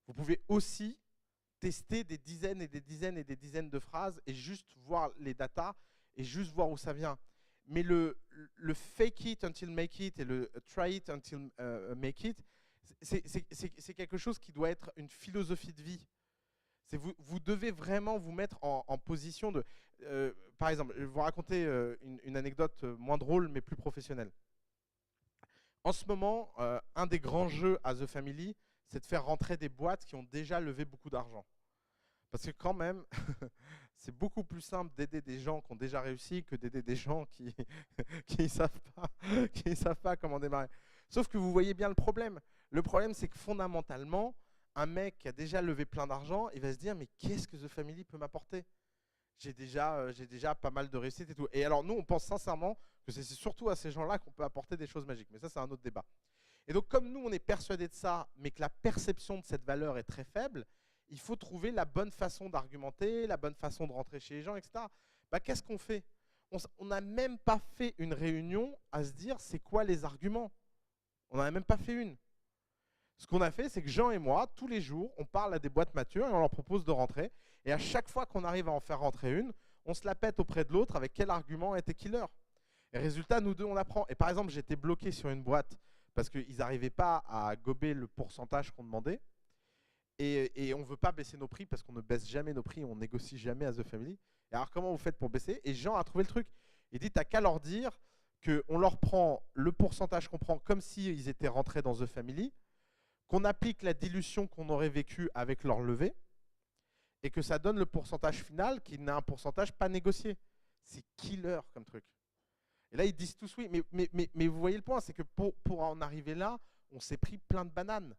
S1: Vous pouvez aussi tester des dizaines et des dizaines et des dizaines de phrases et juste voir les datas et juste voir où ça vient. Mais le fake it until make it et le try it until make it, c'est quelque chose qui doit être une philosophie de vie. Vous devez vraiment vous mettre en position de... par exemple, je vais vous raconter une anecdote moins drôle mais plus professionnelle. En ce moment, un des grands jeux à The Family, c'est de faire rentrer des boîtes qui ont déjà levé beaucoup d'argent. Parce que quand même, c'est beaucoup plus simple d'aider des gens qui ont déjà réussi que d'aider des gens qui ne savent pas comment démarrer. Sauf que vous voyez bien le problème. Le problème, c'est que fondamentalement, un mec qui a déjà levé plein d'argent, il va se dire, mais qu'est-ce que The Family peut m'apporter ? J'ai déjà pas mal de réussite et tout. Et alors nous, on pense sincèrement que c'est surtout à ces gens-là qu'on peut apporter des choses magiques. Mais ça, c'est un autre débat. Et donc, comme nous, on est persuadé de ça, mais que la perception de cette valeur est très faible, il faut trouver la bonne façon d'argumenter, la bonne façon de rentrer chez les gens, etc. Bah, qu'est-ce qu'on fait ? On n'a même pas fait une réunion à se dire c'est quoi les arguments. On n'en a même pas fait une. Ce qu'on a fait, c'est que Jean et moi, tous les jours, on parle à des boîtes matures et on leur propose de rentrer. Et à chaque fois qu'on arrive à en faire rentrer une, on se la pète auprès de l'autre avec quel argument était killer. Et résultat, nous deux, on apprend. Et par exemple, j'étais bloqué sur une boîte parce qu'ils n'arrivaient pas à gober le pourcentage qu'on demandait. Et on ne veut pas baisser nos prix parce qu'on ne baisse jamais nos prix, on négocie jamais à The Family. Et alors comment vous faites pour baisser ? Et Jean a trouvé le truc. Il dit, t'as qu'à leur dire qu'on leur prend le pourcentage qu'on prend comme s'ils étaient rentrés dans The Family, qu'on applique la dilution qu'on aurait vécue avec leur levée, et que ça donne le pourcentage final qui n'a un pourcentage pas négocié. C'est killer comme truc. Et là, ils disent tous oui. Mais vous voyez le point, c'est que pour en arriver là, on s'est pris plein de bananes.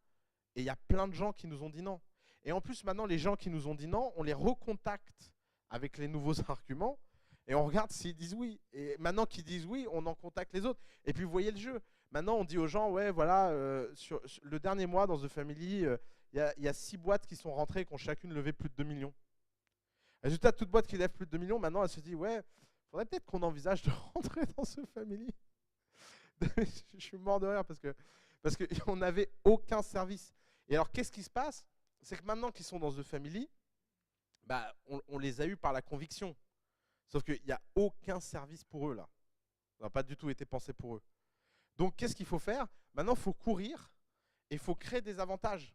S1: Et il y a plein de gens qui nous ont dit non. Et en plus, maintenant, les gens qui nous ont dit non, on les recontacte avec les nouveaux arguments et on regarde s'ils disent oui. Et maintenant qu'ils disent oui, on en contacte les autres. Et puis, vous voyez le jeu. Maintenant, on dit aux gens, ouais, voilà, sur le dernier mois dans The Family, il y a 6 boîtes qui sont rentrées et qui ont chacune levé plus de 2 millions. Résultat, toute boîte qui lève plus de 2 millions, maintenant, elle se dit, ouais, faudrait peut-être qu'on envisage de rentrer dans The Family. Je suis mort de rire parce qu'on n'avait aucun service. Et alors, qu'est-ce qui se passe ? C'est que maintenant qu'ils sont dans The Family, bah, on les a eus par la conviction. Sauf qu'il n'y a aucun service pour eux, là. Ça n'a pas du tout été pensé pour eux. Donc, qu'est-ce qu'il faut faire ? Maintenant, il faut courir et il faut créer des avantages.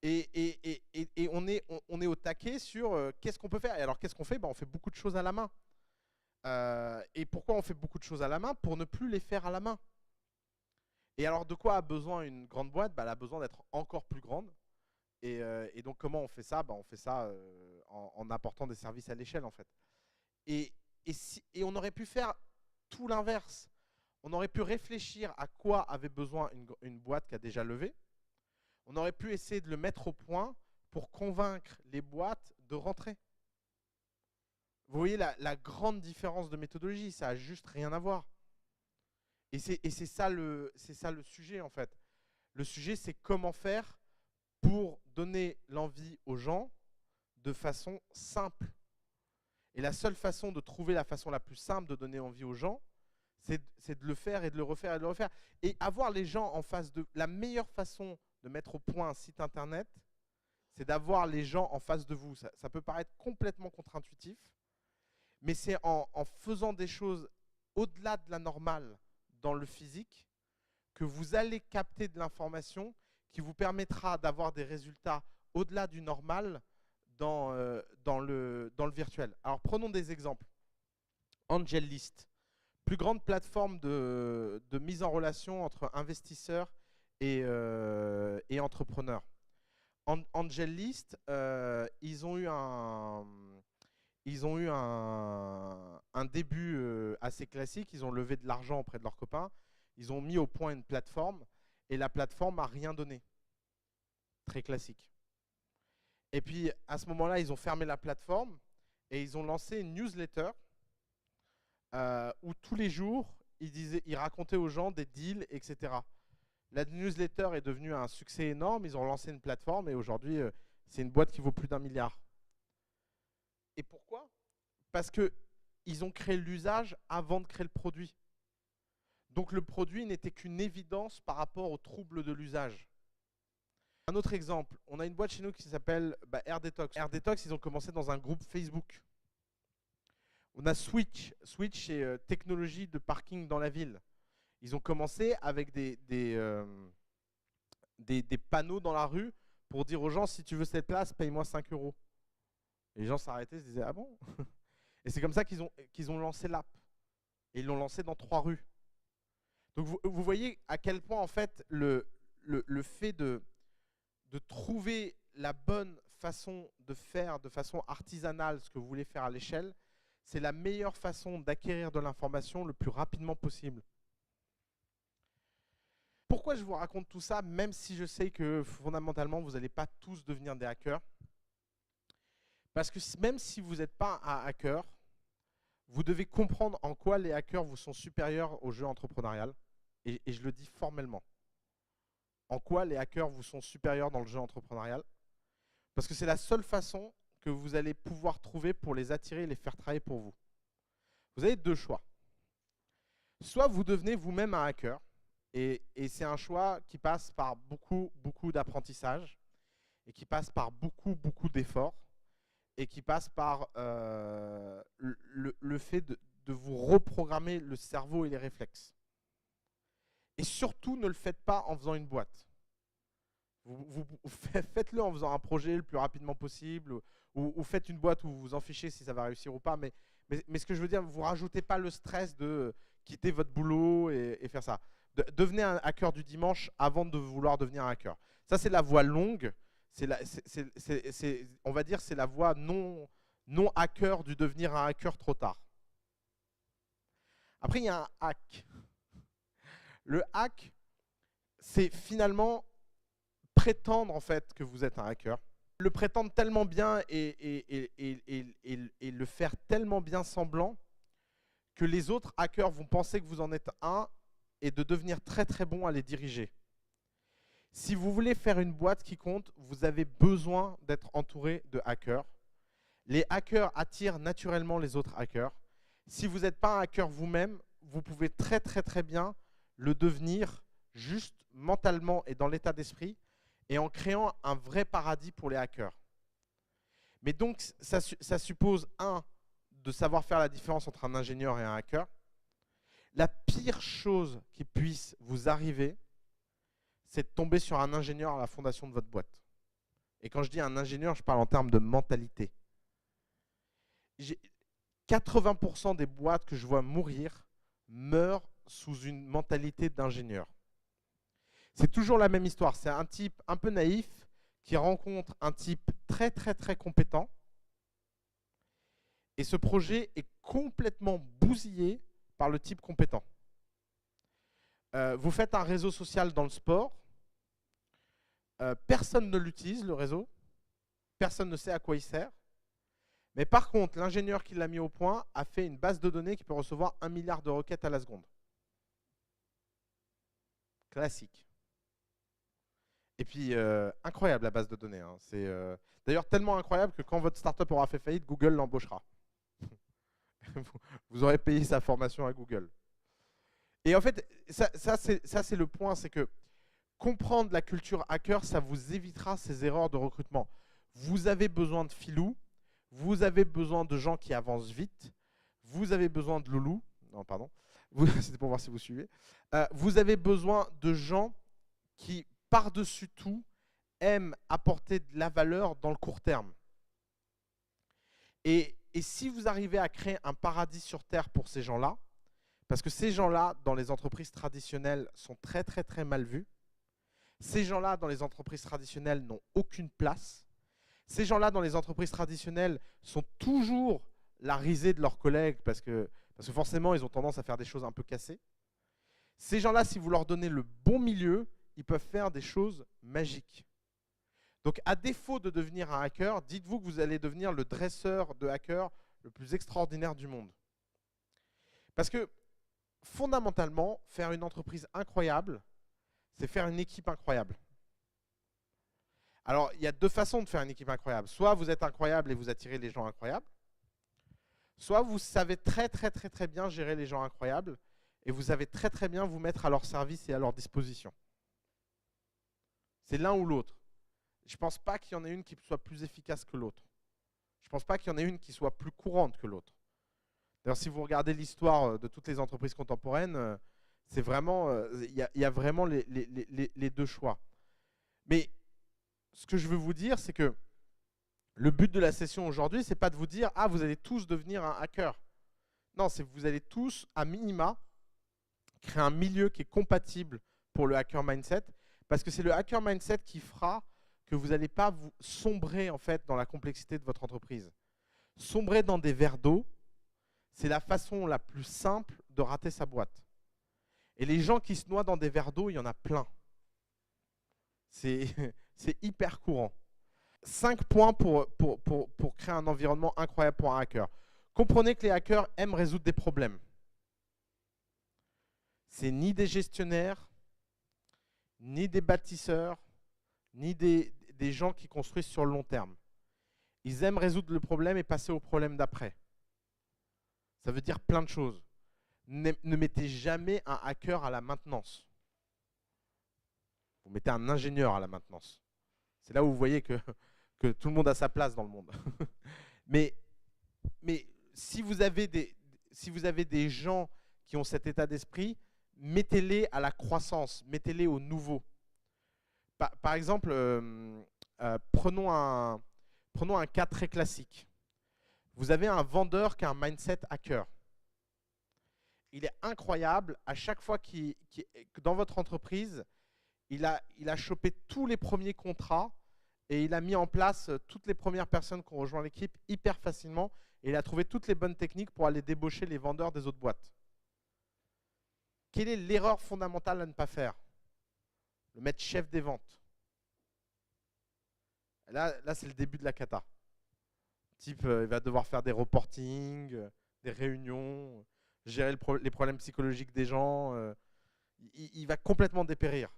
S1: Et on est au taquet sur qu'est-ce qu'on peut faire. Et alors, qu'est-ce qu'on fait ? Bah, on fait beaucoup de choses à la main. Et pourquoi on fait beaucoup de choses à la main ? Pour ne plus les faire à la main. Et alors, de quoi a besoin une grande boîte ? Bah, elle a besoin d'être encore plus grande. Et donc, comment on fait ça ? Bah, on fait ça en apportant des services à l'échelle, en fait. Et on aurait pu faire tout l'inverse. On aurait pu réfléchir à quoi avait besoin une boîte qui a déjà levé. On aurait pu essayer de le mettre au point pour convaincre les boîtes de rentrer. Vous voyez la grande différence de méthodologie, ça n'a juste rien à voir. Et c'est ça le sujet, en fait. Le sujet, c'est comment faire pour donner l'envie aux gens de façon simple. Et la seule façon de trouver la façon la plus simple de donner envie aux gens, c'est de le faire et de le refaire et de le refaire. Et avoir les gens en face de... La meilleure façon de mettre au point un site internet, c'est d'avoir les gens en face de vous. Ça peut paraître complètement contre-intuitif, mais c'est en faisant des choses au-delà de la normale dans le physique que vous allez capter de l'information qui vous permettra d'avoir des résultats au-delà du normal dans le virtuel. Alors prenons des exemples. AngelList, plus grande plateforme de mise en relation entre investisseurs et entrepreneurs. AngelList, ils ont eu un début assez classique. Ils ont levé de l'argent auprès de leurs copains. Ils ont mis au point une plateforme et la plateforme n'a rien donné. Très classique. Et puis, à ce moment-là, ils ont fermé la plateforme et ils ont lancé une newsletter où tous les jours, ils racontaient aux gens des deals, etc. La newsletter est devenue un succès énorme. Ils ont lancé une plateforme et aujourd'hui, c'est une boîte qui vaut plus d'1 milliard. Et pourquoi? Parce qu'ils ont créé l'usage avant de créer le produit. Donc le produit n'était qu'une évidence par rapport aux troubles de l'usage. Un autre exemple, on a une boîte chez nous qui s'appelle AirDetox. AirDetox, ils ont commencé dans un groupe Facebook. On a Switch. Switch, c'est technologie de parking dans la ville. Ils ont commencé avec des panneaux dans la rue pour dire aux gens, si tu veux cette place, paye-moi 5 €. Et les gens s'arrêtaient et se disaient, ah bon? Et c'est comme ça qu'ils ont lancé l'app. Et ils l'ont lancé dans 3 rues. Donc vous voyez à quel point en fait le fait de trouver la bonne façon de faire de façon artisanale ce que vous voulez faire à l'échelle, c'est la meilleure façon d'acquérir de l'information le plus rapidement possible. Pourquoi je vous raconte tout ça, même si je sais que fondamentalement vous n'allez pas tous devenir des hackers? Parce que même si vous n'êtes pas un hacker, vous devez comprendre en quoi les hackers vous sont supérieurs au jeu entrepreneurial. Et je le dis formellement. En quoi les hackers vous sont supérieurs dans le jeu entrepreneurial? Parce que c'est la seule façon que vous allez pouvoir trouver pour les attirer et les faire travailler pour vous. Vous avez 2 choix. Soit vous devenez vous-même un hacker, et c'est un choix qui passe par beaucoup d'apprentissage, et qui passe par beaucoup d'efforts, et qui passe par le fait de vous reprogrammer le cerveau et les réflexes. Et surtout, ne le faites pas en faisant une boîte. Faites-le en faisant un projet le plus rapidement possible, ou faites une boîte où vous vous en fichez si ça va réussir ou pas. Mais ce que je veux dire, vous ne rajoutez pas le stress de quitter votre boulot et faire ça. Devenez un hacker du dimanche avant de vouloir devenir un hacker. Ça, c'est la voie longue. On va dire c'est la voie non hacker du devenir un hacker trop tard. Après, il y a un hack. Le hack, c'est finalement prétendre en fait que vous êtes un hacker. Le prétendre tellement bien et le faire tellement bien semblant que les autres hackers vont penser que vous en êtes un et de devenir très bon à les diriger. Si vous voulez faire une boîte qui compte, vous avez besoin d'être entouré de hackers. Les hackers attirent naturellement les autres hackers. Si vous n'êtes pas un hacker vous-même, vous pouvez très bien le devenir juste mentalement et dans l'état d'esprit et en créant un vrai paradis pour les hackers. Mais donc, ça suppose, de savoir faire la différence entre un ingénieur et un hacker. La pire chose qui puisse vous arriver, c'est de tomber sur un ingénieur à la fondation de votre boîte. Et quand je dis un ingénieur, je parle en termes de mentalité. 80% des boîtes que je vois mourir meurent sous une mentalité d'ingénieur. C'est toujours la même histoire. C'est un type un peu naïf qui rencontre un type très compétent. Et ce projet est complètement bousillé par le type compétent. Vous faites un réseau social dans le sport. Personne ne l'utilise, le réseau. Personne ne sait à quoi il sert. Mais par contre, l'ingénieur qui l'a mis au point a fait une base de données qui peut recevoir 1 milliard de requêtes à la seconde. Classique. Et puis, incroyable la base de données. Hein. C'est d'ailleurs tellement incroyable que quand votre startup aura fait faillite, Google l'embauchera. Vous aurez payé sa formation à Google. Et en fait, ça c'est le point, c'est que comprendre la culture hacker, ça vous évitera ces erreurs de recrutement. Vous avez besoin de filous, vous avez besoin de gens qui avancent vite, vous avez besoin de loulous, non pardon, C'était pour voir si vous suivez. Vous avez besoin de gens qui, par-dessus tout, aiment apporter de la valeur dans le court terme. Et si vous arrivez à créer un paradis sur Terre pour ces gens-là, parce que ces gens-là, dans les entreprises traditionnelles, sont très très très mal vus. Ces gens-là, dans les entreprises traditionnelles, n'ont aucune place. Ces gens-là, dans les entreprises traditionnelles, sont toujours la risée de leurs collègues parce que forcément, ils ont tendance à faire des choses un peu cassées. Ces gens-là, si vous leur donnez le bon milieu, ils peuvent faire des choses magiques. Donc, à défaut de devenir un hacker, dites-vous que vous allez devenir le dresseur de hackers le plus extraordinaire du monde. Parce que, fondamentalement, faire une entreprise incroyable, c'est faire une équipe incroyable. Alors, il y a deux façons de faire une équipe incroyable. Soit vous êtes incroyable et vous attirez les gens incroyables, soit vous savez très très très très bien gérer les gens incroyables et vous savez très très bien vous mettre à leur service et à leur disposition. C'est l'un ou l'autre. Je ne pense pas qu'il y en ait une qui soit plus efficace que l'autre. Je ne pense pas qu'il y en ait une qui soit plus courante que l'autre. D'ailleurs, si vous regardez l'histoire de toutes les entreprises contemporaines, c'est vraiment, il y a vraiment les deux choix. Mais ce que je veux vous dire, c'est que le but de la session aujourd'hui, ce n'est pas de vous dire « Ah, vous allez tous devenir un hacker ». Non, c'est que vous allez tous, à minima, créer un milieu qui est compatible pour le hacker mindset, parce que c'est le hacker mindset qui fera que vous n'allez pas vous sombrer en fait, dans la complexité de votre entreprise. Sombrer dans des verres d'eau, c'est la façon la plus simple de rater sa boîte. Et les gens qui se noient dans des verres d'eau, il y en a plein. C'est hyper courant. 5 points pour créer un environnement incroyable pour un hacker. Comprenez que les hackers aiment résoudre des problèmes. C'est ni des gestionnaires, ni des bâtisseurs, ni des gens qui construisent sur le long terme. Ils aiment résoudre le problème et passer au problème d'après. Ça veut dire plein de choses. Ne mettez jamais un hacker à la maintenance. Vous mettez un ingénieur à la maintenance. C'est là où vous voyez que tout le monde a sa place dans le monde. mais si vous avez des gens qui ont cet état d'esprit, mettez-les à la croissance, mettez-les au nouveau. Par exemple, prenons un cas très classique. Vous avez un vendeur qui a un mindset hacker. Il est incroyable, à chaque fois que dans votre entreprise, il a chopé tous les premiers contrats et il a mis en place toutes les premières personnes qui ont rejoint l'équipe hyper facilement et il a trouvé toutes les bonnes techniques pour aller débaucher les vendeurs des autres boîtes. Quelle est l'erreur fondamentale à ne pas faire? Le mettre chef des ventes. Là c'est le début de la cata. Type, il va devoir faire des reportings, des réunions, gérer les problèmes psychologiques des gens. Il va complètement dépérir.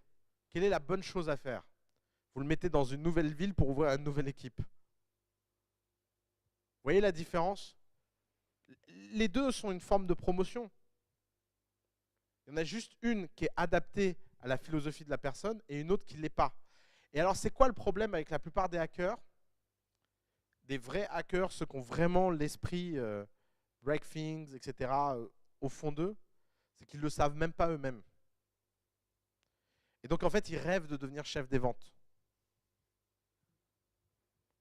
S1: Quelle est la bonne chose à faire? Vous le mettez dans une nouvelle ville pour ouvrir une nouvelle équipe. Vous voyez la différence? Les deux sont une forme de promotion. Il y en a juste une qui est adaptée à la philosophie de la personne et une autre qui ne l'est pas. Et alors, c'est quoi le problème avec la plupart des hackers? Des vrais hackers, ceux qui ont vraiment l'esprit break things, etc., au fond d'eux, c'est qu'ils ne le savent même pas eux-mêmes. Et donc, en fait, ils rêvent de devenir chef des ventes.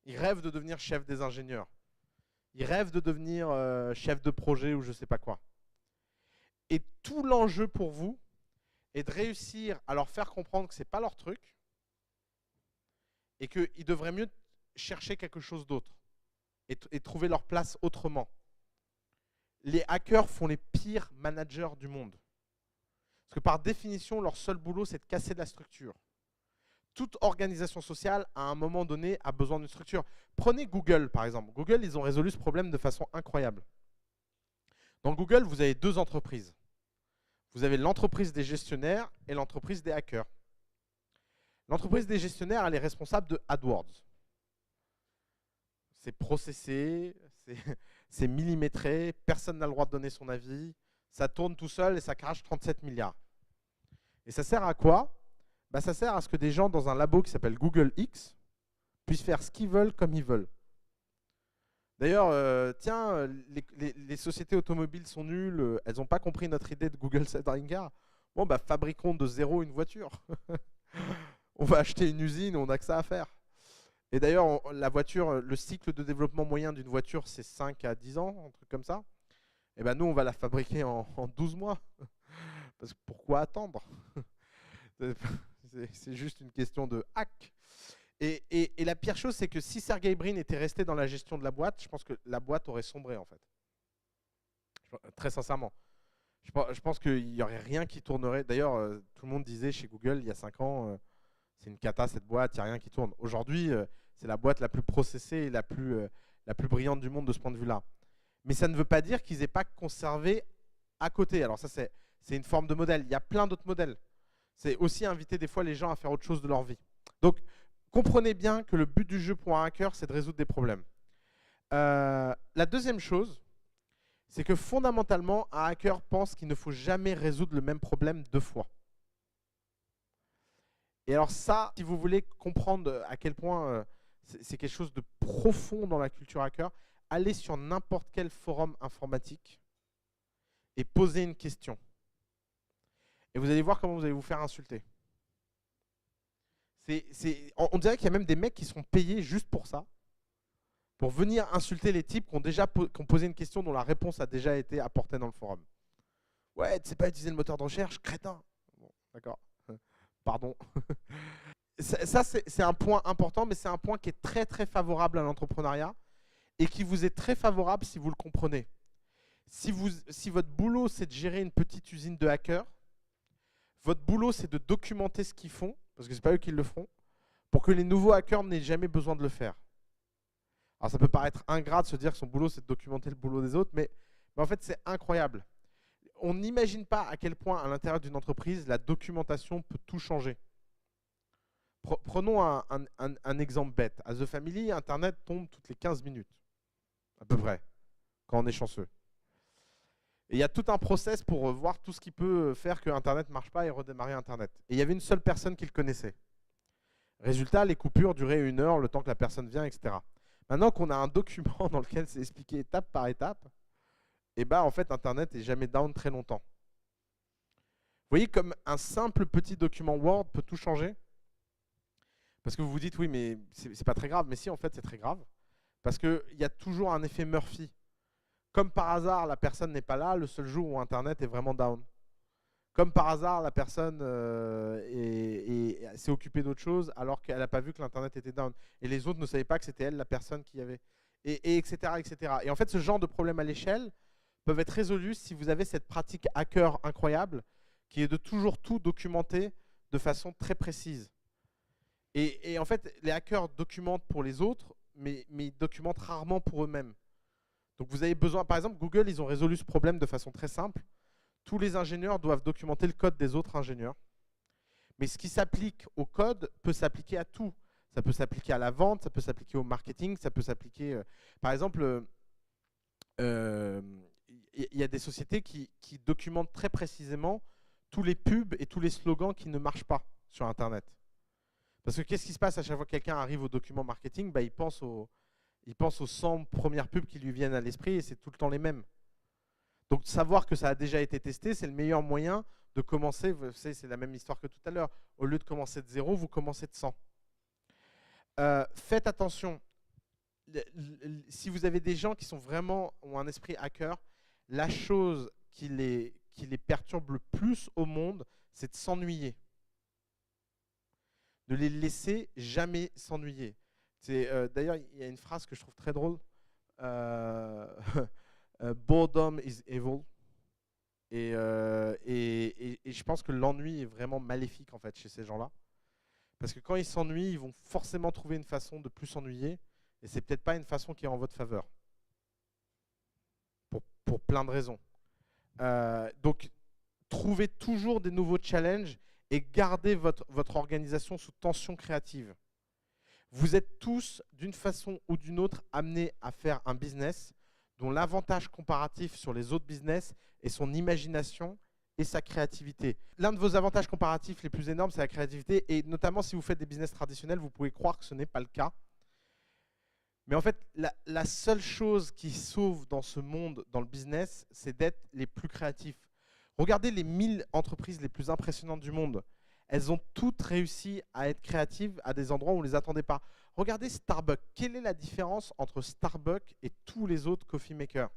S1: Ils rêvent de devenir chef des ingénieurs. Ils rêvent de devenir chef de projet ou je ne sais pas quoi. Et tout l'enjeu pour vous est de réussir à leur faire comprendre que ce n'est pas leur truc et qu'ils devraient mieux chercher quelque chose d'autre et trouver leur place autrement. Les hackers font les pires managers du monde. Parce que par définition, leur seul boulot, c'est de casser de la structure. Toute organisation sociale, à un moment donné, a besoin d'une structure. Prenez Google, par exemple. Google, ils ont résolu ce problème de façon incroyable. Dans Google, vous avez deux entreprises. Vous avez l'entreprise des gestionnaires et l'entreprise des hackers. L'entreprise des gestionnaires, elle est responsable de AdWords. C'est processé, c'est millimétré, personne n'a le droit de donner son avis, ça tourne tout seul et ça crache 37 milliards. Et ça sert à quoi? Ça sert à ce que des gens dans un labo qui s'appelle Google X puissent faire ce qu'ils veulent comme ils veulent. D'ailleurs, tiens, les sociétés automobiles sont nulles, elles n'ont pas compris notre idée de Google Self-Driving. Bon, bah fabriquons de zéro une voiture. On va acheter une usine, on n'a que ça à faire. Et d'ailleurs, la voiture, le cycle de développement moyen d'une voiture, c'est 5 à 10 ans, un truc comme ça. Et ben nous, on va la fabriquer en 12 mois. Parce que pourquoi attendre? C'est juste une question de hack. Et la pire chose, c'est que si Sergey Brin était resté dans la gestion de la boîte, je pense que la boîte aurait sombré, en fait. Très sincèrement. Je pense qu'il n'y aurait rien qui tournerait. D'ailleurs, tout le monde disait chez Google, il y a 5 ans, c'est une cata cette boîte, il n'y a rien qui tourne. Aujourd'hui, c'est la boîte la plus processée et la plus brillante du monde de ce point de vue-là. Mais ça ne veut pas dire qu'ils n'aient pas conservé à côté. Alors ça, c'est une forme de modèle. Il y a plein d'autres modèles. C'est aussi inviter des fois les gens à faire autre chose de leur vie. Donc, comprenez bien que le but du jeu pour un hacker, c'est de résoudre des problèmes. La deuxième chose, c'est que fondamentalement, un hacker pense qu'il ne faut jamais résoudre le même problème 2 fois. Et alors ça, si vous voulez comprendre à quel point c'est quelque chose de profond dans la culture hacker, allez sur n'importe quel forum informatique et posez une question. Et vous allez voir comment vous allez vous faire insulter. On dirait qu'il y a même des mecs qui sont payés juste pour ça, pour venir insulter les types qui ont posé une question dont la réponse a déjà été apportée dans le forum. Ouais, tu sais pas utiliser le moteur de recherche, crétin. Bon, d'accord. Pardon. Ça c'est un point important, mais c'est un point qui est très très favorable à l'entrepreneuriat et qui vous est très favorable si vous le comprenez. Si votre boulot c'est de gérer une petite usine de hackers, votre boulot c'est de documenter ce qu'ils font, parce que c'est pas eux qui le feront, pour que les nouveaux hackers n'aient jamais besoin de le faire. Alors ça peut paraître ingrat de se dire que son boulot c'est de documenter le boulot des autres, mais en fait c'est incroyable. On n'imagine pas à quel point à l'intérieur d'une entreprise, la documentation peut tout changer. Prenons un exemple bête. À The Family, Internet tombe toutes les 15 minutes, à peu près, quand on est chanceux. Et il y a tout un process pour voir tout ce qui peut faire que Internet ne marche pas et redémarrer Internet. Et il y avait une seule personne qui le connaissait. Résultat, les coupures duraient 1 heure, le temps que la personne vient, etc. Maintenant qu'on a un document dans lequel c'est expliqué étape par étape, et bah en fait Internet n'est jamais down très longtemps. Vous voyez comme un simple petit document Word peut tout changer? Parce que vous vous dites oui mais c'est pas très grave, mais si en fait c'est très grave. Parce qu'il y a toujours un effet Murphy. Comme par hasard la personne n'est pas là le seul jour où Internet est vraiment down. Comme par hasard la personne s'est occupée d'autre chose alors qu'elle n'a pas vu que l'Internet était down. Et les autres ne savaient pas que c'était elle la personne qui avait. Et etc., etc. Et en fait ce genre de problème à l'échelle peuvent être résolus si vous avez cette pratique hacker incroyable qui est de toujours tout documenter de façon très précise. Et en fait, les hackers documentent pour les autres, mais ils documentent rarement pour eux-mêmes. Donc vous avez besoin, par exemple, Google, ils ont résolu ce problème de façon très simple. Tous les ingénieurs doivent documenter le code des autres ingénieurs. Mais ce qui s'applique au code peut s'appliquer à tout. Ça peut s'appliquer à la vente, ça peut s'appliquer au marketing, ça peut s'appliquer... par exemple, y a des sociétés qui documentent très précisément tous les pubs et tous les slogans qui ne marchent pas sur Internet. Parce que qu'est-ce qui se passe à chaque fois que quelqu'un arrive au document marketing? Bah, il pense aux 100 premières pubs qui lui viennent à l'esprit et c'est tout le temps les mêmes. Donc savoir que ça a déjà été testé, c'est le meilleur moyen de commencer. C'est la même histoire que tout à l'heure. Au lieu de commencer de 0, vous commencez de 100. Faites attention. Si vous avez des gens qui ont un esprit hacker, la chose qui les perturbe le plus au monde, c'est de s'ennuyer. Ne les laissez jamais s'ennuyer. D'ailleurs, il y a une phrase que je trouve très drôle. Boredom is evil. Et je pense que l'ennui est vraiment maléfique en fait chez ces gens-là. Parce que quand ils s'ennuient, ils vont forcément trouver une façon de plus s'ennuyer. Et c'est peut-être pas une façon qui est en votre faveur. Pour plein de raisons. Donc, trouvez toujours des nouveaux challenges et gardez votre organisation sous tension créative. Vous êtes tous, d'une façon ou d'une autre, amenés à faire un business dont l'avantage comparatif sur les autres business est son imagination et sa créativité. L'un de vos avantages comparatifs les plus énormes, c'est la créativité. Et notamment, si vous faites des business traditionnels, vous pouvez croire que ce n'est pas le cas. Mais en fait, la seule chose qui sauve dans ce monde, dans le business, c'est d'être les plus créatifs. Regardez les 1000 entreprises les plus impressionnantes du monde. Elles ont toutes réussi à être créatives à des endroits où on ne les attendait pas. Regardez Starbucks. Quelle est la différence entre Starbucks et tous les autres coffee makers?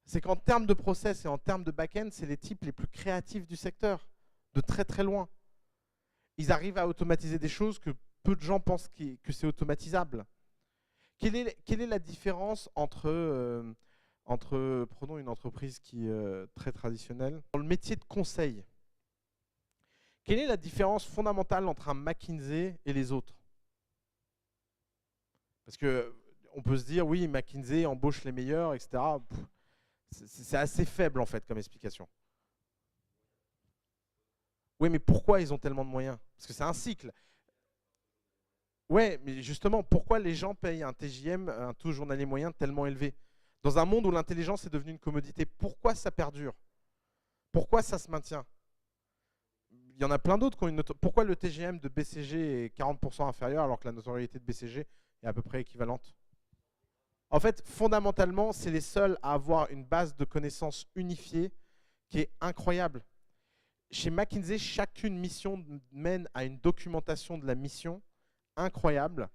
S1: C'est qu'en termes de process et en termes de back-end, c'est les types les plus créatifs du secteur, de très très loin. Ils arrivent à automatiser des choses que peu de gens pensent que c'est automatisable. Quelle est la différence entre, prenons une entreprise qui est très traditionnelle, dans le métier de conseil? Quelle est la différence fondamentale entre un McKinsey et les autres? Parce qu'on peut se dire, oui, McKinsey embauche les meilleurs, etc. C'est assez faible en fait comme explication. Oui, mais pourquoi ils ont tellement de moyens? Parce que c'est un cycle. Ouais, mais justement, pourquoi les gens payent un TJM, un taux journalier moyen tellement élevé? Dans un monde où l'intelligence est devenue une commodité, pourquoi ça perdure? Pourquoi ça se maintient? Il y en a plein d'autres qui ont une pourquoi le TGM de BCG est 40% inférieur alors que la notoriété de BCG est à peu près équivalente? En fait, fondamentalement, c'est les seuls à avoir une base de connaissances unifiée qui est incroyable. Chez McKinsey, chacune mission mène à une documentation de la mission incroyable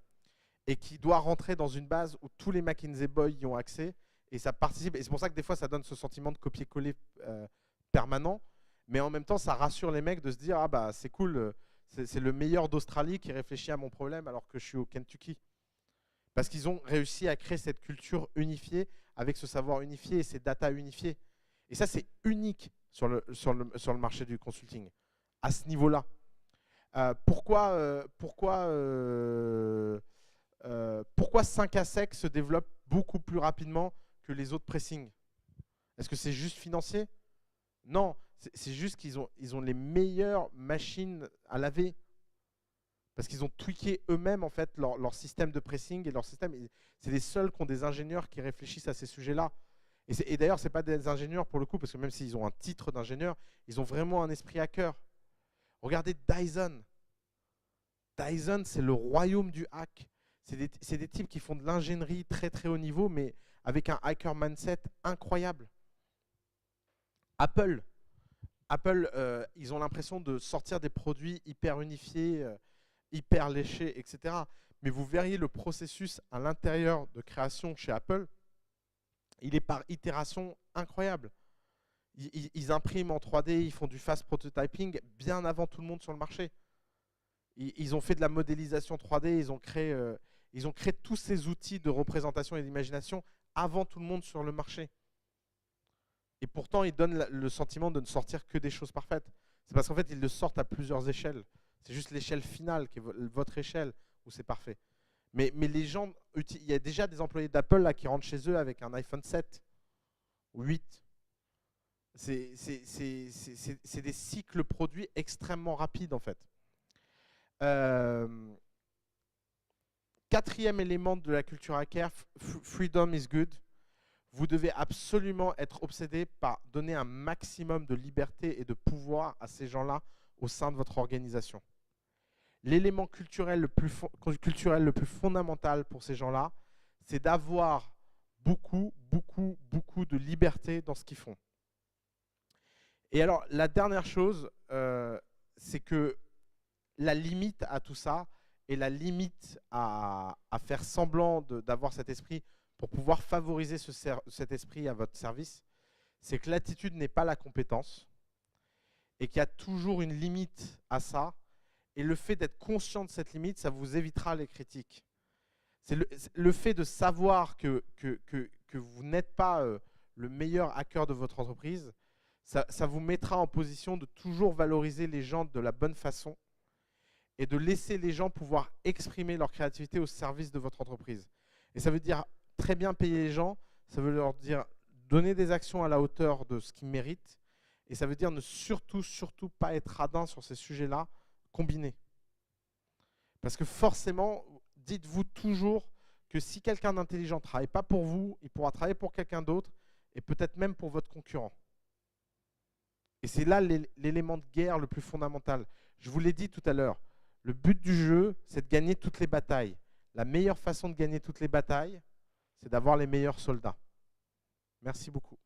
S1: et qui doit rentrer dans une base où tous les McKinsey boys y ont accès et ça participe. Et c'est pour ça que des fois, ça donne ce sentiment de copier-coller permanent. Mais en même temps, ça rassure les mecs de se dire « Ah bah c'est cool, c'est le meilleur d'Australie qui réfléchit à mon problème alors que je suis au Kentucky. » Parce qu'ils ont réussi à créer cette culture unifiée avec ce savoir unifié et ces data unifiées. Et ça, c'est unique sur le marché du consulting, à ce niveau-là. Pourquoi 5 à sec se développe beaucoup plus rapidement que les autres pressings? Est-ce que c'est juste financier? Non, c'est juste qu'ils ont les meilleures machines à laver. Parce qu'ils ont tweaké eux-mêmes en fait leur système de pressing et leur système. C'est les seuls qui ont des ingénieurs qui réfléchissent à ces sujets-là. Et d'ailleurs, ce n'est pas des ingénieurs pour le coup, parce que même s'ils ont un titre d'ingénieur, ils ont vraiment un esprit hacker. Regardez Dyson. Dyson, c'est le royaume du hack. C'est des types qui font de l'ingénierie très très haut niveau, mais avec un hacker mindset incroyable. Apple, ils ont l'impression de sortir des produits hyper unifiés, hyper léchés, etc. Mais vous verriez le processus à l'intérieur de création chez Apple, il est par itération incroyable. Ils impriment en 3D, ils font du fast prototyping bien avant tout le monde sur le marché. Ils ont fait de la modélisation 3D, ils ont créé tous ces outils de représentation et d'imagination avant tout le monde sur le marché. Et pourtant, ils donnent le sentiment de ne sortir que des choses parfaites. C'est parce qu'en fait, ils le sortent à plusieurs échelles. C'est juste l'échelle finale, qui est votre échelle, où c'est parfait. Mais les gens, il y a déjà des employés d'Apple là qui rentrent chez eux avec un iPhone 7 ou 8. C'est des cycles produits extrêmement rapides en fait. Quatrième élément de la culture hacker, freedom is good. Vous devez absolument être obsédé par donner un maximum de liberté et de pouvoir à ces gens-là au sein de votre organisation. L'élément culturel le plus fondamental pour ces gens-là, c'est d'avoir beaucoup de liberté dans ce qu'ils font. Et alors, la dernière chose, c'est que la limite à tout ça et la limite à faire semblant d'avoir cet esprit pour pouvoir favoriser cet esprit à votre service, c'est que l'attitude n'est pas la compétence et qu'il y a toujours une limite à ça. Et le fait d'être conscient de cette limite, ça vous évitera les critiques. C'est le fait de savoir que vous n'êtes pas le meilleur hacker de votre entreprise, ça vous mettra en position de toujours valoriser les gens de la bonne façon et de laisser les gens pouvoir exprimer leur créativité au service de votre entreprise. Et ça veut dire très bien payer les gens, ça veut leur dire donner des actions à la hauteur de ce qu'ils méritent, et ça veut dire ne surtout pas être radin sur ces sujets-là, combinés. Parce que forcément, dites-vous toujours que si quelqu'un d'intelligent ne travaille pas pour vous, il pourra travailler pour quelqu'un d'autre, et peut-être même pour votre concurrent. Et c'est là l'élément de guerre le plus fondamental. Je vous l'ai dit tout à l'heure, le but du jeu, c'est de gagner toutes les batailles. la meilleure façon de gagner toutes les batailles, c'est d'avoir les meilleurs soldats. Merci beaucoup.